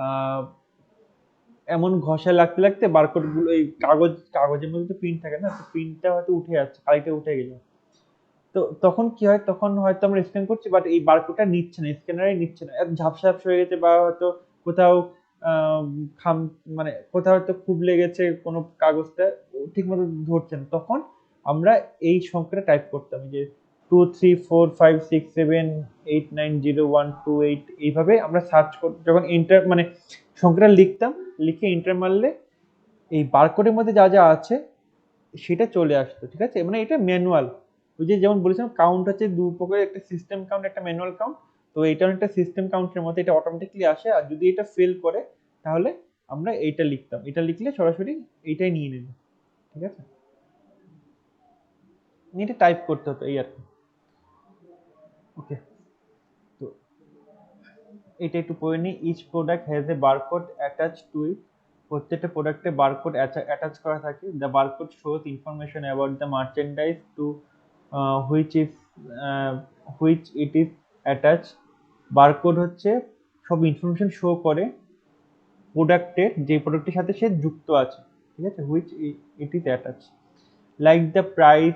আহ, এমন ঘষা লাগতে লাগতে বারকোড গুলো, এই কাগজের মধ্যে তো প্রিন্ট থাকে না, তো প্রিন্টটা হয়তো উঠে যাচ্ছে, কালিটা উঠে গেল। তো তখন কি হয়, তখন হয়তো আমরা স্ক্যান করছি বাট এই বারকোডটা নিচ্ছে না, স্ক্যানারে নিচ্ছে না, ঝাপসা ঝাপসা হয়ে গেছে, বা হয়তো কোথাও আহ, খাম মানে কোথাও হয়তো খুব লেগেছে কোনো কাগজটা, ঠিক মতো ধরছে না, তখন আমরা এই সংখ্যাটা টাইপ করতাম যে 2 3 4 5 6 7 8 9 0 1 2 8, এইভাবে আমরা সার্চ কর, যখন এন্টার মানে সংখ্যাটা লিখতাম, লিখে এন্টার মারলে এই বারকোডের মধ্যে যা যা আছে সেটা চলে আসতো। ঠিক আছে, মানে এটা ম্যানুয়াল। ওই যে যেমন বলেছিলাম কাউন্ট হচ্ছে দু প্রকারের, একটা সিস্টেম কাউন্ট, একটা ম্যানুয়াল কাউন্ট। তো এটা একটা সিস্টেম কাউন্টের মধ্যে, এটা অটোমেটিকলি আসে, আর যদি এটা ফেল করে তাহলে আমরা এইটা লিখতাম, এটা লিখলে সরাসরি এইটাই নিয়ে নেবে। ঠিক আছে, এটা টাইপ করতে হতো এই আর কি। ওকে, তো এটা একটু পড়ে নিই। Each product has a barcode attach to it. প্রত্যেকটা প্রোডাক্টে বারকোড অ্যাটাচ করা থাকে। The barcode shows information about the merchandise to which is which it is attach. Barcode হচ্ছে সব ইনফরমেশন শো করে প্রোডাক্টের, যে প্রোডাক্টের সাথে সে যুক্ত আছে। ঠিক আছে, which it is attach, like the price,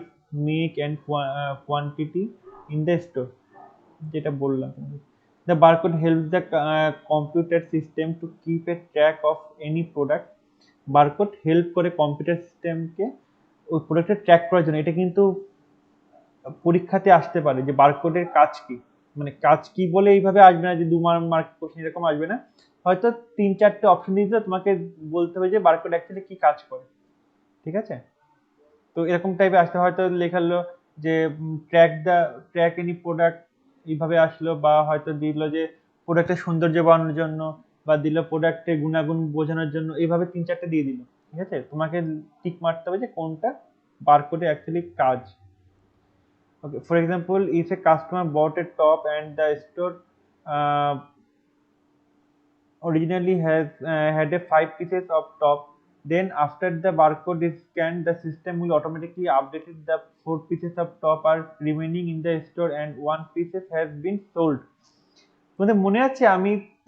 make and quantity in the store, যেটা বললাম। The barcode helps the computer system to keep a track of any product. Barcode help করে কম্পিউটার সিস্টেমকে ওই প্রোডাক্টের ট্র্যাক করার জন্য। এটা কিন্তু পরীক্ষাতে আসতে পারে যে বারকোডের কাজ কি, মানে কাজ কি বলে এইভাবে আসবে না যে 2 মার্ক কোশ্চেন এরকম আসবে না, হয়তো 3-4টে অপশন দিতে তোমাকে বলতে হবে যে বারকোড অ্যাকচুয়ালি কি কাজ করে। ঠিক আছে, তো এরকম টাইপে আসতে হয়তো লেখালো যে ট্র্যাক এনি প্রোডাক্ট, এইভাবে আসলো, বা হয়তো দিল যে প্রোডাক্টের সৌন্দর্য বাড়ানোর জন্য, বা দিল প্রোডাক্টের গুণাগুণ বোঝানোর জন্য, এইভাবে 3-4টে দিয়ে দিল। ঠিক আছে, তোমাকে টিক মারতে হবে যে কোনটা বারকোডে অ্যাকচুয়ালি কাজ। Okay, for example if a customer bought a top and the store originally had a 5 pieces of top, then after the barcode is scanned the system will automatically update the 4 pieces of top are remaining in the store and 1 piece has been sold. তোমাদের মনে আছে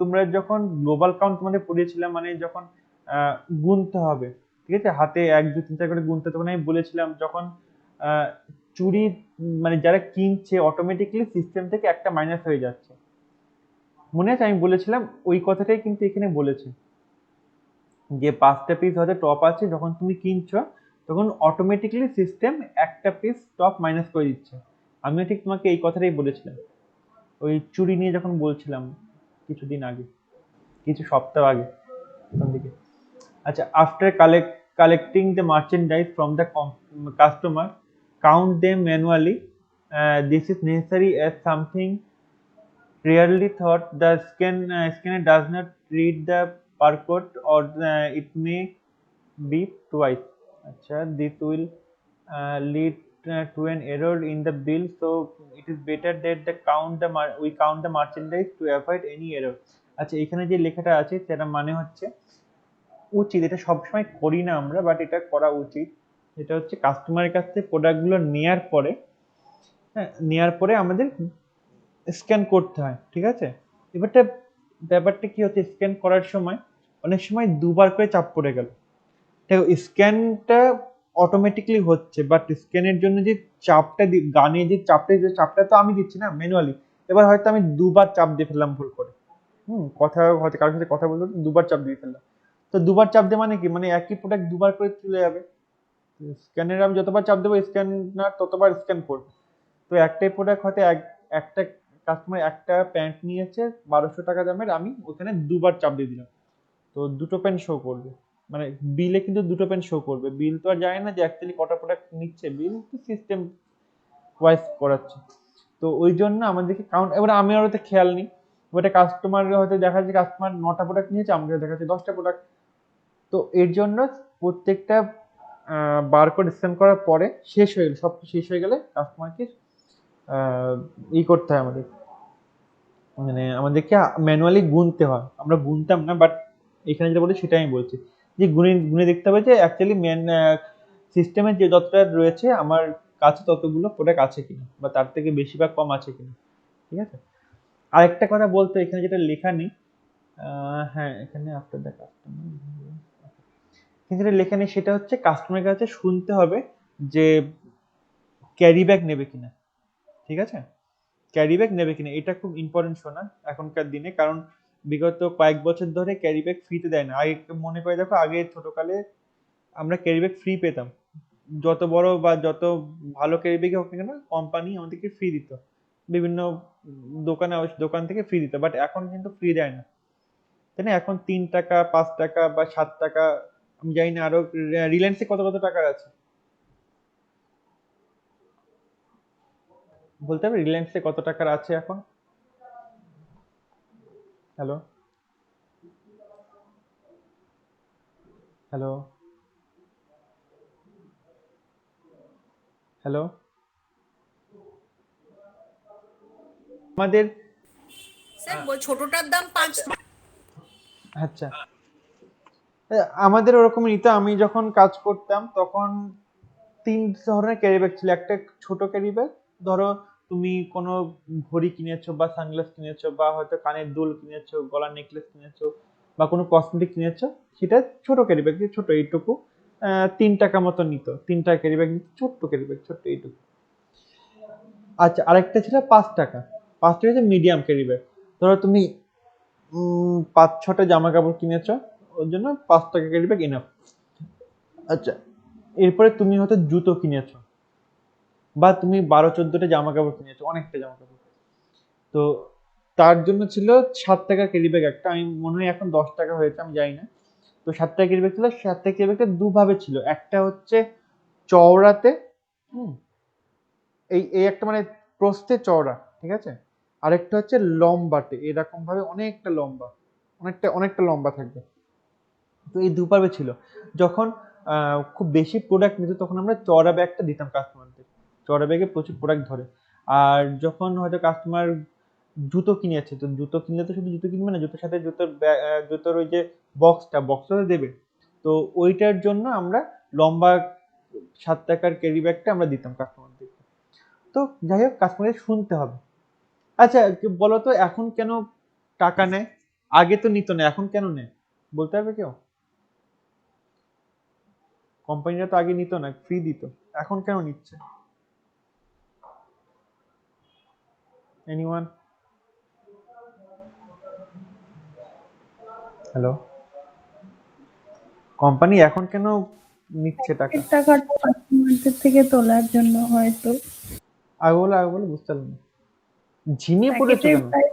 তোমরা যখন global count তোমাদের পড়িয়েছিলাম, মানে যখন গুনতে হবে, ঠিক আছে, হাতে 1 2 3 4 করে গুনতে, তখন আমি বলেছিলাম যখন আহ, চুরি মানে যারা কিনছে অটোমেটিক্যালি সিস্টেম থেকে একটা মাইনাস হয়ে যাচ্ছে। মনে আছে আমি বলেছিলাম ওই কথাটাই কিন্তু এখানে বলেছে, যে 5টা পিস হয়তো টপ আছে, যখন তুমি কিনছো তখন অটোমেটিক্যালি সিস্টেম একটা পিস টপ মাইনাস করে দিচ্ছে। আমিও ঠিক তোমাকে এই কথাটাই বলেছিলাম ওই চুরি নিয়ে যখন বলছিলাম কিছুদিন আগে, কিছু সপ্তাহ আগে তখন দিকে। আচ্ছা, after collecting the merchandise from the customer, count them manually. This is necessary as something rarely thought. The scanner does not read the barcode or it may beep twice. Acha, this will lead to an error in the bill, so it is better that we count the merchandise to avoid any error. আচ্ছা, এখানে যে লেখাটা আছে সেটা মানে হচ্ছে উচিত, এটা সবসময় করি না আমরা, বাট এটা করা উচিত। এটা হচ্ছে কাস্টমারের কাছ থেকে প্রোডাক্টগুলো নেয়ার পরে, হ্যাঁ নেয়ার পরে আমাদের স্ক্যান করতে হয়। ঠিক আছে, ব্যাপারটা কি হচ্ছে, স্ক্যান করার সময় অনেক সময় দুবার করে চাপ পড়ে গেল। দেখো স্ক্যানটা অটোমেটিক্যালি হচ্ছে, বাট স্ক্যানের জন্য যে চাপটা গানে যে চাপটা তো আমি দিচ্ছি না ম্যানুয়ালি। এবার হয়তো আমি দুবার চাপ দিয়ে ফেললাম ভুল করে, কথা হয়তো কারোর সাথে কথা বলতে বলতে দুবার চাপ দিয়ে ফেললাম। তো দুবার চাপ দিয়ে মানে কি, মানে একই প্রোডাক্ট দুবার করে চলে যাবে। স্ক্যানের আমি যতবার চাপ দেবো স্ক্যানার ততবার স্ক্যান করবে। তো একটাই প্রোডাক্ট হয়তো একটা কাস্টমার একটা প্যান্ট নিয়েছে 1200 টাকা দামের, আমি ওখানে দুবার চাপ দিয়ে দিলাম, তো দুটো প্যান্ট শো করবে, মানে বিলে কিন্তু দুটো প্যান্ট শো করবে। বিল তো আর জানে না যে অ্যাকচুয়ালি কটা প্রোডাক্ট নিচ্ছে, বিল তো সিস্টেম ওয়াইজ করাচ্ছে। তো ওই জন্য আমাদেরকে কাউন্ট, এবার আমি আর ওতে খেয়াল নেই, ওটা কাস্টমার হয়তো দেখা যাচ্ছে কাস্টমার 9টা প্রোডাক্ট নিয়েছে, আমাকে দেখা যাচ্ছে 10টা প্রোডাক্ট। তো এর জন্য প্রত্যেকটা বারকোড স্ক্যান করার পরে শেষ হয়ে গেলে, সব শেষ হয়ে গেলে কাস্টমারকে করতে হয় আমাদের, মানে আমাদেরকে ম্যানুয়ালি গুনতে হয়। আমরা গুনতাম না, বাট এখানে যেটা বলি সেটা আমি বলছি, যে গুনে গুনে দেখতে হবে যে অ্যাকচুয়ালি সিস্টেমে যে যতটা রয়েছে আমার কাছে ততগুলো প্রোডাক্ট আছে কিনা, বা তার থেকে বেশি বা কম আছে কিনা, ঠিক আছে। আরেকটা কথা বলতে, এখানে যেটা লেখা নেই, হ্যাঁ এখানে আফটার দ্য কাস্টমার, কিন্তু যেটা লেখা নেই সেটা হচ্ছে কাস্টমারের কাছে শুনতে হবে যে ক্যারি ব্যাগ নেবে কিনা, ঠিক আছে। ক্যারি ব্যাগ নেবে কিনা এটা খুব ইম্পর্টেন্ট শোনা এখনকার দিনে, কারণ বিগত কয়েক বছর ধরে ক্যারি ব্যাগ ফ্রিতে দেয় না। আগে মনে করে দেখো, আগে ছোটকালে আমরা ক্যারি ব্যাগ ফ্রি পেতাম, যত বড় বা যত ভালো ক্যারি ব্যাগ হোক না কেন কোম্পানি আমাদেরকে ফ্রি দিত, বিভিন্ন দোকান থেকে ফ্রি দিত, বাট এখন কিন্তু ফ্রি দেয় না, তাই না। এখন 3 টাকা 5 টাকা বা 7 টাকা, আমি জানি না আরো রিলায়েন্সে কত কত টাকার আছে, বলতে হবে রিলায়েন্সে কত টাকার আছে এখন। হ্যালো হ্যালো হ্যালো আমাদের স্যার ছোটটার দাম 5। আচ্ছা, আমাদের ওরকম নিত। আমি যখন কাজ করতাম তখন 3 ধরনের ক্যারি ব্যাগ ছিল। একটা ছোট ক্যারি ব্যাগ, ধরো তুমি কোনো ঘড়ি কিনেছো বা সানগ্লাস কিনেছো বা হয়তো কানের দুল কিনেছো, গলার নেকলেস কিনেছো বা কোনো কসমেটিক কিনেছো, সেটা ছোট ক্যারি ব্যাগ, ছোট এইটুকু, 3 টাকা মতো নিত। 3 টাকা ক্যারি ব্যাগ নিত, ছোট্ট ক্যারি ব্যাগ, ছোট্ট এইটুকু। আচ্ছা, আরেকটা ছিল 5 টাকা। 5 টাকা হচ্ছে মিডিয়াম ক্যারি ব্যাগ, ধরো তুমি 5-6টা জামা কাপড় কিনেছো, ওর জন্য 5 টাকা ক্যারি ব্যাগ এনাফ। আচ্ছা, এরপরে তুমি হয়তো জুতো কিনেছো বা তুমি 12-14টা জামা কাপড় কিনেছো, অনেকটা জামা কাপড়, তো তার জন্য ছিল 7 টাকা ক্যারি ব্যাগ একটা, আমি মনে হয় এখন 10 টাকা হয়েছে, আমি জানি না। তো 7 টাকা ক্যারি ব্যাগ ছিল। 7 টাকা ক্যারি ব্যাগটা দুভাবে ছিল, একটা হচ্ছে চওড়াতে, হুম, এই এই একটা মানে প্রস্থে চওড়া, ঠিক আছে। আরেকটা হচ্ছে লম্বাতে, এরকম ভাবে অনেকটা লম্বা, অনেকটা লম্বা থাকবে। তো এই দুভাবে ছিল। যখন খুব বেশি প্রোডাক্ট নিত তখন আমরা চওড়া ব্যাগটা দিতাম কাস্টমারদের, চওড়া ব্যাগে প্রচুর প্রোডাক্ট ধরে। আর যখন হয়তো কাস্টমার জুতো কিনেছে, তো জুতো কিনলে তো শুধু জুতো কিনবে না, জুতোর সাথে জুতোর ওই যে বক্সটা দেবে, তো ওইটার জন্য আমরা লম্বা 7 টাকার ক্যারি ব্যাগটা আমরা দিতাম কাস্টমারদের। তো যাই হোক, কাস্টমারদের শুনতে হবে। আচ্ছা, বলো তো এখন কেন টাকা নেয়? আগে তো নিত না, এখন কেন নেয় বলতে পারবে কেউ? কোম্পানিরা তো আগে নিত না, ফ্রি দিত, এখন কেন নিচ্ছে? এনিওয়ান? হ্যালো, কোম্পানি এখন কেন নিচ্ছে টাকা? এর টাকাটা কাস্টমারদের থেকে তোলার জন্য হয়তো। আগে বলে বুঝতে পারলাম না। ঝিমিয়ে পড়েছো প্যাকেটের কেন প্রাইস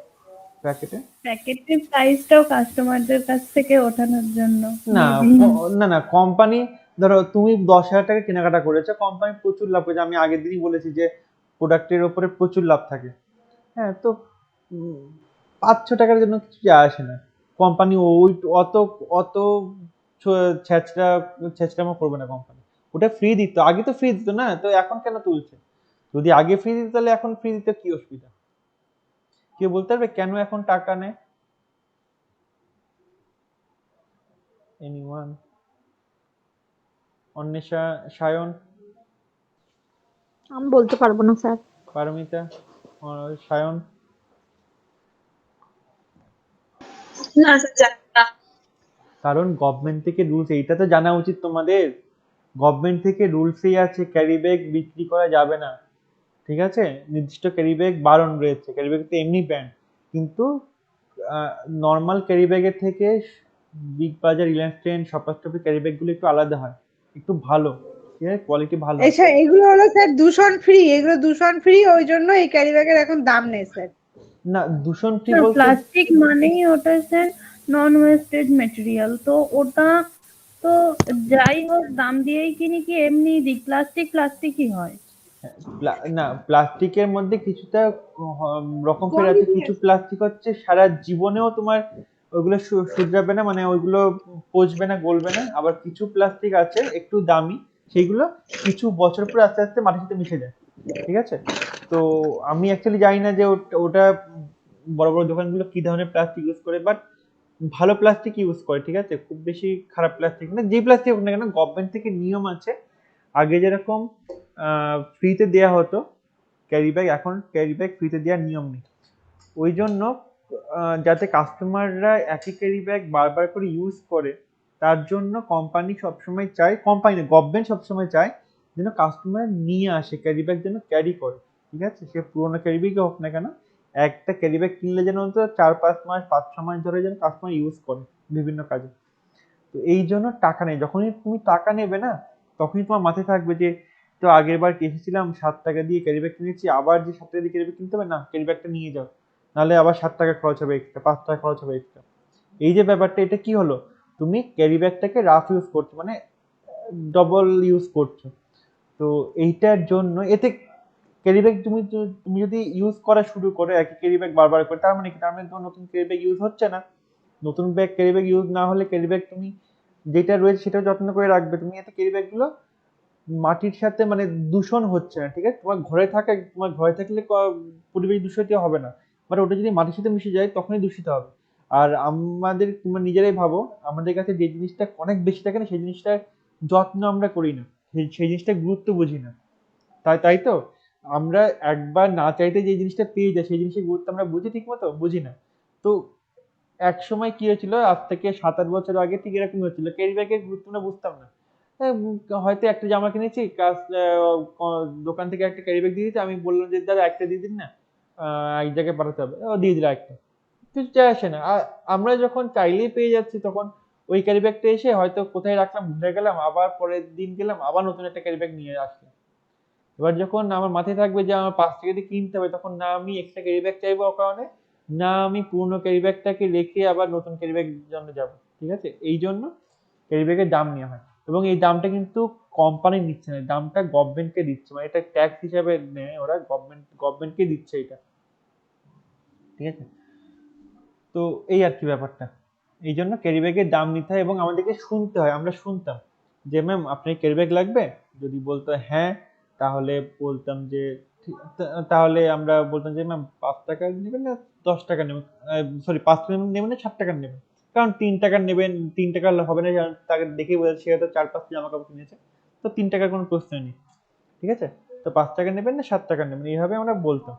প্যাকেটে? প্যাকেটের প্রাইসটাও কাস্টমারদের কাছ থেকে ওঠানোর জন্য না, maybe। না কোম্পানি, ধরো তুমি 10,000 টাকা কেনাকাটা করেছো, কোম্পানি প্রচুর লাভ করেছে। আমি আগের দিনই বলেছি যে প্রোডাক্টের উপরে প্রচুর লাভ থাকে। হ্যাঁ, তো 5-6 টাকার জন্য কিছু যায় আসে না। কোম্পানি ওই অত অত ছেচড়ামো করবে না কোম্পানি। ওটা ফ্রি দিত, আগে তো ফ্রি দিত না, তো এখন কেন তুলছে? যদি আগে ফ্রি দিত তাহলে এখন ফ্রি দিতে কি অসুবিধা? কেউ বলতে পারবে কেন এখন টাকা নেয়? এনিওয়ান? অন্বেষা, সায়ন, আমি বলতে পারবো না স্যার। পারমিতা, সায়ন? না স্যার, জানি না। কারণ গভর্নমেন্ট থেকে রুলস, এইটা তো জানা উচিত তোমাদের। গভর্নমেন্ট থেকে রুলসেই আছে ক্যারি ব্যাগ বিক্রি করা যাবে না, ঠিক আছে? নির্দিষ্ট ক্যারি ব্যাগ বারণ রয়েছে, ক্যারি ব্যাগ তো এমনি ব্যান, কিন্তু নর্মাল ক্যারি ব্যাগের থেকে বিগ বাজার, রিলায়েন্স ট্রেন্ড, শপার্স স্টপের ক্যারি ব্যাগগুলো একটু আলাদা হয়, একটু ভালো, ঠিক আছে, কোয়ালিটি ভালো। এছাড়া এগুলো হলো স্যার দূষণ ফ্রি, এগুলো দূষণ ফ্রি, ওই জন্য এই ক্যারি ব্যাগের এখন দাম নেই স্যার। না দূষণ ফ্রি স্যার বলতে প্লাস্টিক মানেই ওটা স্যার নন ওয়েস্টেড মেটেরিয়াল, তো ওটা তো যাই হোক দাম দিয়েই কিনি কি এমনি দিই, প্লাস্টিকই হয়। না প্লাস্টিকের মধ্যে কিছুটা রকম ফের আছে, কিছু প্লাস্টিক হচ্ছে সারা জীবনেও তোমার ওইগুলো শুধরাবে না, মানে ওইগুলো পচবে না, গলবে না। আবার কিছু প্লাস্টিক আছে একটু দামি, সেইগুলো কিছু বছর পরে আস্তে আস্তে মাটির সাথে মিশে যায়, ঠিক আছে? তো আমি অ্যাকচুয়ালি জানি না যে ওটা বড় বড় দোকানগুলো কি ধরনের প্লাস্টিক ইউজ করে, বাট ভালো প্লাস্টিক ইউজ করে, ঠিক আছে? খুব বেশি খারাপ প্লাস্টিক না, যে প্লাস্টিক হোক না কেন, গভর্নমেন্ট থেকে নিয়ম আছে। আগে যেরকম ফ্রিতে দেয়া হতো ক্যারি ব্যাগ, এখন ক্যারি ব্যাগ ফ্রিতে দেওয়ার নিয়ম নেই। ওই জন্য যাতে কাস্টমাররা একই ক্যারি ব্যাগ বারবার করে ইউজ করে, তার জন্য কোম্পানি সবসময় চায়, কোম্পানি না গভর্নমেন্ট সবসময় চায় যেন কাস্টমার নিয়ে আসে ক্যারি ব্যাগ, যেন ক্যারি করে, ঠিক আছে? সে পুরোনো ক্যারি ব্যাগই হোক না কেন, একটা ক্যারি ব্যাগ কিনলে যেন অন্তত 4-5 মাস 5-6 মাস ধরে যেন কাস্টমার ইউজ করে বিভিন্ন কাজে। তো এই জন্য টাকা নেই, যখনই তুমি টাকা নেবে না, তখনই তোমার মাথায় থাকবে যে তো আগের বার এসেছিলাম 7 টাকা দিয়ে ক্যারি ব্যাগ কিনেছি, আবার যে 7 টাকা দিয়ে ক্যারি ব্যাগ কিনতে হবে না, ক্যারি ব্যাগটা নিয়ে যাও, নাহলে আবার 7 টাকা খরচ হবে এক্সট্রা, 5 টাকা খরচ হবে এক্সট্রা। এই যে ব্যাপারটা, এটা কি হলো, তুমি ক্যারি ব্যাগটাকে রাফ ইউজ করছো, মানে ডবল ইউজ করছো। তো এইটার জন্য এতে ক্যারি ব্যাগ তুমি যদি ইউজ করা শুরু করো একই ক্যারি ব্যাগ বারবার করে, তার মানে কি, তার মানে তোমার নতুন ক্যারি ব্যাগ ইউজ হচ্ছে না। নতুন ব্যাগ ক্যারি ব্যাগ ইউজ না হলে ক্যারি ব্যাগ তুমি যেটা রয়েছে সেটাও যত্ন করে রাখবে তুমি, এতে ক্যারি ব্যাগ গুলো মাটির সাথে মানে দূষণ হচ্ছে না, ঠিক আছে? তোমার ঘরে থাকলে পরিবেশ দূষিত হবে না, বাট ওটা যদি মাটির সাথে মিশে যায় তখনই দূষিত হবে। আর আমাদের তোমরা নিজেরাই ভাবো, আমাদের কাছে যে জিনিসটা অনেক বেশি থাকে না, সেই জিনিসটার যত্ন আমরা করি না, সেই জিনিসটার গুরুত্ব বুঝি না। তাই তো আমরা একবার না চাইতে যে জিনিসটা পেয়ে যাই, সেই জিনিসের গুরুত্ব আমরা বুঝি ঠিক মতো? বুঝি না। তো এক সময় কি হয়েছিল, আজ থেকে 7-8 বছর আগে ঠিক এরকমই হচ্ছিল, ক্যারি ব্যাগের গুরুত্ব আমরা বুঝতাম না। হয়তো একটা জামা কিনেছি, দোকান থেকে একটা ক্যারি ব্যাগ দিয়ে দিতে, আমি বললাম যে দাদা একটা দিয়ে দিন না, এক জায়গায় পাঠাতে হবে, ও দিয়ে দিল একটা, কিছু যায় আসে না। আর আমরা যখন চাইলেই পেয়ে যাচ্ছি, তখন ওই ক্যারি ব্যাগটা এসে হয়তো কোথায় রাখলাম ভুলে গেলাম, আবার পরের দিন গেলাম আবার নতুন একটা ক্যারি ব্যাগ নিয়ে আসলাম। এবার যখন আমার মাথায় থাকবে যে আমার 5 টাকা দিয়ে কিনতে হবে, তখন না আমি এক্সট্রা ক্যারি ব্যাগ চাইবো কারণে, না আমি পুরনো ক্যারি ব্যাগটাকে রেখে আবার নতুন ক্যারি ব্যাগ জন্য যাব, ঠিক আছে? এই জন্য ক্যারি ব্যাগের দাম নেওয়া হয়, এবং এই দামটা কিন্তু কোম্পানি নিচ্ছে না, দামটা গভর্নমেন্টকে দিচ্ছে, মানে এটা ট্যাক্স হিসাবে নেয় ওরা, গভর্নমেন্টকে দিচ্ছে এটা, ঠিক আছে? তো এই আর কি ব্যাপারটা। এই জন্য ক্যারি ব্যাগের দাম নিতে হয় এবং আমাদেরকে শুনতে হয়। আমরা শুনতাম যে ম্যাম আপনার ক্যারি ব্যাগ লাগবে, যদি বলতো হ্যাঁ, তাহলে বলতাম যে তাহলে আমরা বলতাম যে ম্যাম 5 টাকা নেবেন না 10 টাকা নেবেন, সরি 5 টাকা নেবেন না 7 টাকা নেবেন, কারণ 3 টাকা নেবেন, 3 টাকা হবে না, তাকে দেখেই বোঝা যাচ্ছে সে হয়তো 4-5 জামা কাপড় কিনেছে, তো 3 টাকার কোনো প্রশ্ন নেই, ঠিক আছে? তো 5 টাকা নেবেন না 7 টাকা নেবেন, এইভাবে আমরা বলতাম,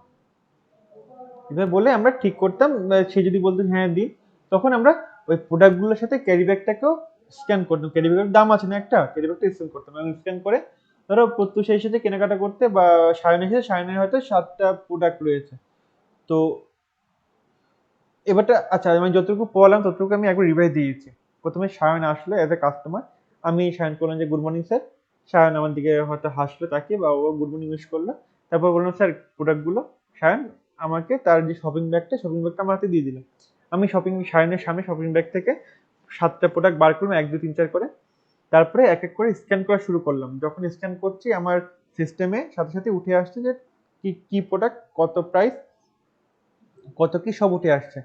এভাবে বলে আমরা ঠিক করতাম। সে যদি বলতো হ্যাঁ দিন, তখন আমরা ওই প্রোডাক্টগুলোর সাথে ক্যারি ব্যাগটাকেও স্ক্যান করতাম, ক্যারি ব্যাগের দাম আছে না একটা, ক্যারি ব্যাগটা স্ক্যান করতাম, এবং স্ক্যান করে ধরো প্রত্যুষের সেই সাথে কেনাকাটা করতে, বা সায়নের সাথে, সায়নের হয়তো 7টা প্রোডাক্ট রয়েছে, তো এবারটা আচ্ছা আমি যতটুকু পড়লাম ততটুকু আমি একবার রিভাইজ দিয়েছি। প্রথমে সায়ন আসলো অ্যাজ এ কাস্টমার, আমি সায়ন করলাম যে গুড মর্নিং স্যার, সায়ন আমার দিকে হয়তো হাসলো তাকিয়ে, বা ও গুড মর্নিং উইশ করলো, তারপর বললাম স্যার প্রোডাক্টগুলো, সায়ন আমাকে তার যে শপিং ব্যাগটা আমার হাতে দিয়ে দিল। আমি সায়নের সামনে শপিং ব্যাগ থেকে 7টা প্রোডাক্ট বার করলাম, 1 2 3 4 করে, তারপরে এক এক করে স্ক্যান করা শুরু করলাম। যখন স্ক্যান করছি আমার সিস্টেমে সাথে সাথে উঠে আসছে যে কি কি প্রোডাক্ট, কত প্রাইস, কত কি সব উঠে আসছে,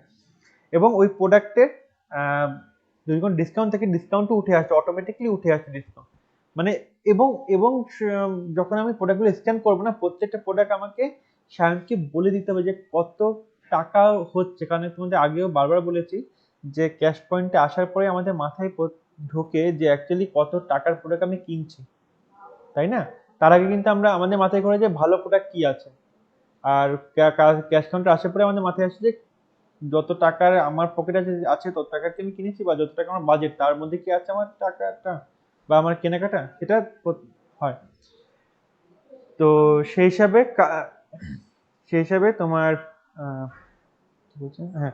এবং ওই প্রোডাক্টের যদি কোনো ডিসকাউন্ট থাকে ডিসকাউন্টও উঠে আসছে, অটোমেটিকলি উঠে আসছে ডিসকাউন্ট, মানে এবং এবং যখন আমি প্রোডাক্টগুলো স্ক্যান করবো না, প্রত্যেকটা প্রোডাক্ট আমাকে সায়নকে বলে দিতে হবে যে কত টাকা হচ্ছে, কারণ তোমাদের আগেও বারবার বলেছি যে ক্যাশ পয়েন্টে আসার পরে আমাদের মাথায় ঢোকে যে অ্যাকচুয়ালি কত টাকার প্রোডাক্ট আমি কিনছি, তাই না? তার আগে কিন্তু আমরা আমাদের মাথায় ঘোরে যে ভালো প্রোডাক্ট কি আছে, আর ক্যাশ কাউন্টার আসার পরে আমাদের মাথায় আসে যে যত টাকার আমার পকেটে আছে তত টাকার কি আমি কিনেছি, বা যত টাকা আমার বাজেট তার মধ্যে কি আছে আমার টাকাটা, বা আমার কেনাকাটা সেটা হয়। তো সেই হিসাবে তোমার কি বলছে, হ্যাঁ,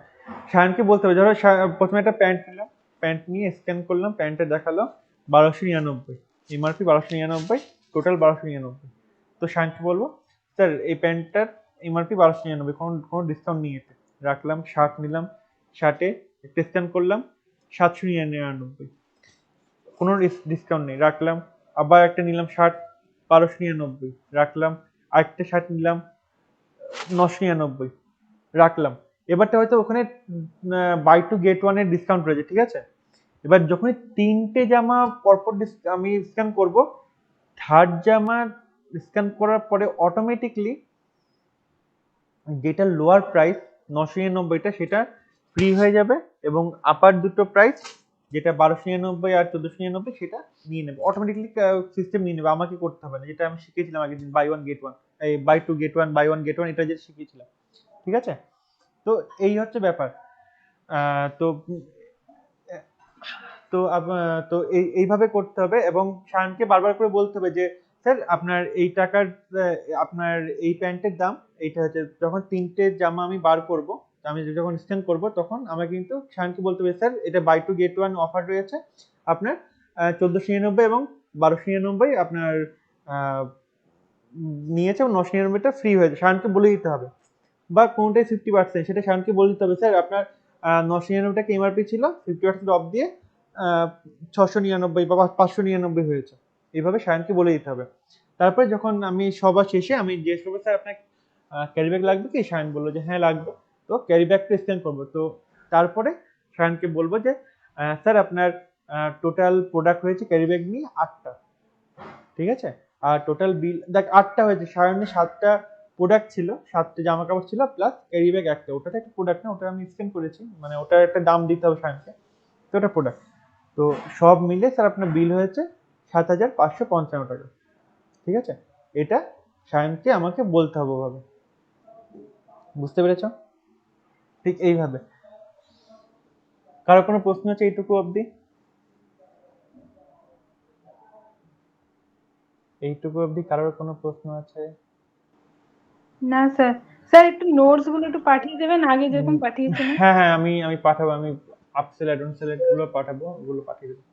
শায়ানকে বলতে হবে, ধরো প্রথমে একটা প্যান্ট নিলাম, প্যান্ট নিয়ে স্ক্যান করলাম, প্যান্টে দেখালো 1299, এমআরপি 1299, টোটাল 1299। তো শায়ানকে বলবো স্যার এই প্যান্টটার এমআরপি 1299, কোনো ডিসকাউন্ট নেই এতে। রাখলাম, শার্ট নিলাম, শার্টে একটা স্ক্যান করলাম 799, কোনো ডিসকাউন্ট নেই, রাখলাম। আবার একটা নিলাম শার্ট 1299, রাখলাম। আরেকটা শার্ট নিলাম 999, রাখলাম। এবারটা হয়তো ওখানে বাই টু গেট ওয়ান এর ডিসকাউন্ট রয়েছে, ঠিক আছে। এবার যখনই তিনটে জামা পরপর আমি স্ক্যান করব, থার্ড জামা স্ক্যান করার পরে অটোমেটিকলি যেটা লোয়ার প্রাইস 999টা সেটা ফ্রি হয়ে যাবে, এবং আপার দুটো প্রাইস যেটা 1299 আর 1499 সেটা নিয়ে নেবে অটোমেটিকলি, সিস্টেম নিয়ে নেবে, আমাকে করতে হবে না। যেটা আমি শিখেছিলাম আগের দিন, বাই ওয়ান গেট ওয়ান, এই buy two get one, buy one get one, এটা যে শিখেছিলাম, ঠিক আছে। তো এই হচ্ছে ব্যাপার। তো তো তো এইভাবে করতে হবে, এবং শায়ানকে বারবার করে বলতে হবে যে স্যার আপনার এই টাকার আপনার এই প্যান্টের দাম এইটা হচ্ছে। যখন তিনটে জামা আমি বার করব, আমি যখন স্ক্যান করব, তখন আমাকে কিন্তু শায়ানকে বলতে হবে স্যার এটা buy two get one offer রয়েছে আপনার 1499 এবং 1299 আপনার নিয়েছে, এবং 999টা ফ্রি হয়েছে, শায়ানকে বলে দিতে হবে। বা কোনটাই 50%, সেটা শায়ানকে বলে দিতে হবে স্যার আপনার 999 টাকা এমআরপি ছিল, 50% অফ দিয়ে 699 বা 599 হয়েছে। এইভাবে শায়ানকে বলে দিতে হবে। তারপরে যখন আমি সবার শেষে আমি জিজ্ঞেস করবো স্যার আপনার ক্যারি ব্যাগ লাগবে কি, শায়ান বললো যে হ্যাঁ লাগবে, তো ক্যারি ব্যাগটা স্ক্যান করবো। তো তারপরে শায়ানকে বলবো যে স্যার আপনার টোটাল প্রোডাক্ট হয়েছে ক্যারি ব্যাগ নিয়ে 8টা, ঠিক আছে। আর টোটাল বিল দেখ 8টা হয়েছে, শায়ানের 7টা প্রোডাক্ট ছিল, 7টে জামা কাপড় ছিল, প্লাস ক্যারি ব্যাগ একটা, ওটা একটা প্রোডাক্ট না, ওটা আমি স্ক্যান করেছি, মানে ওটার একটা দাম দিতে হবে শায়ানকে, তো ওটা প্রোডাক্ট। তো সব মিলে স্যার আপনার বিল হয়েছে 7555 টাকা, ঠিক আছে। এটা শায়ানকে আমাকে বলতে হবে ওভাবে, বুঝতে পেরেছ? ঠিক এইভাবে। কারো কোনো প্রশ্ন আছে এইটুকু অবধি? এইটুকু অবধি কারোর কোনো প্রশ্ন আছে? না স্যার, স্যার একটু নোটস গুলো একটু পাঠিয়ে দেবেন আগে যেরকম পাঠিয়েছিলেন। হ্যাঁ হ্যাঁ, আমি পাঠাবো, আমি আপসেল অ্যাডভান্স গুলো পাঠাবো, ওগুলো পাঠিয়ে দেবো।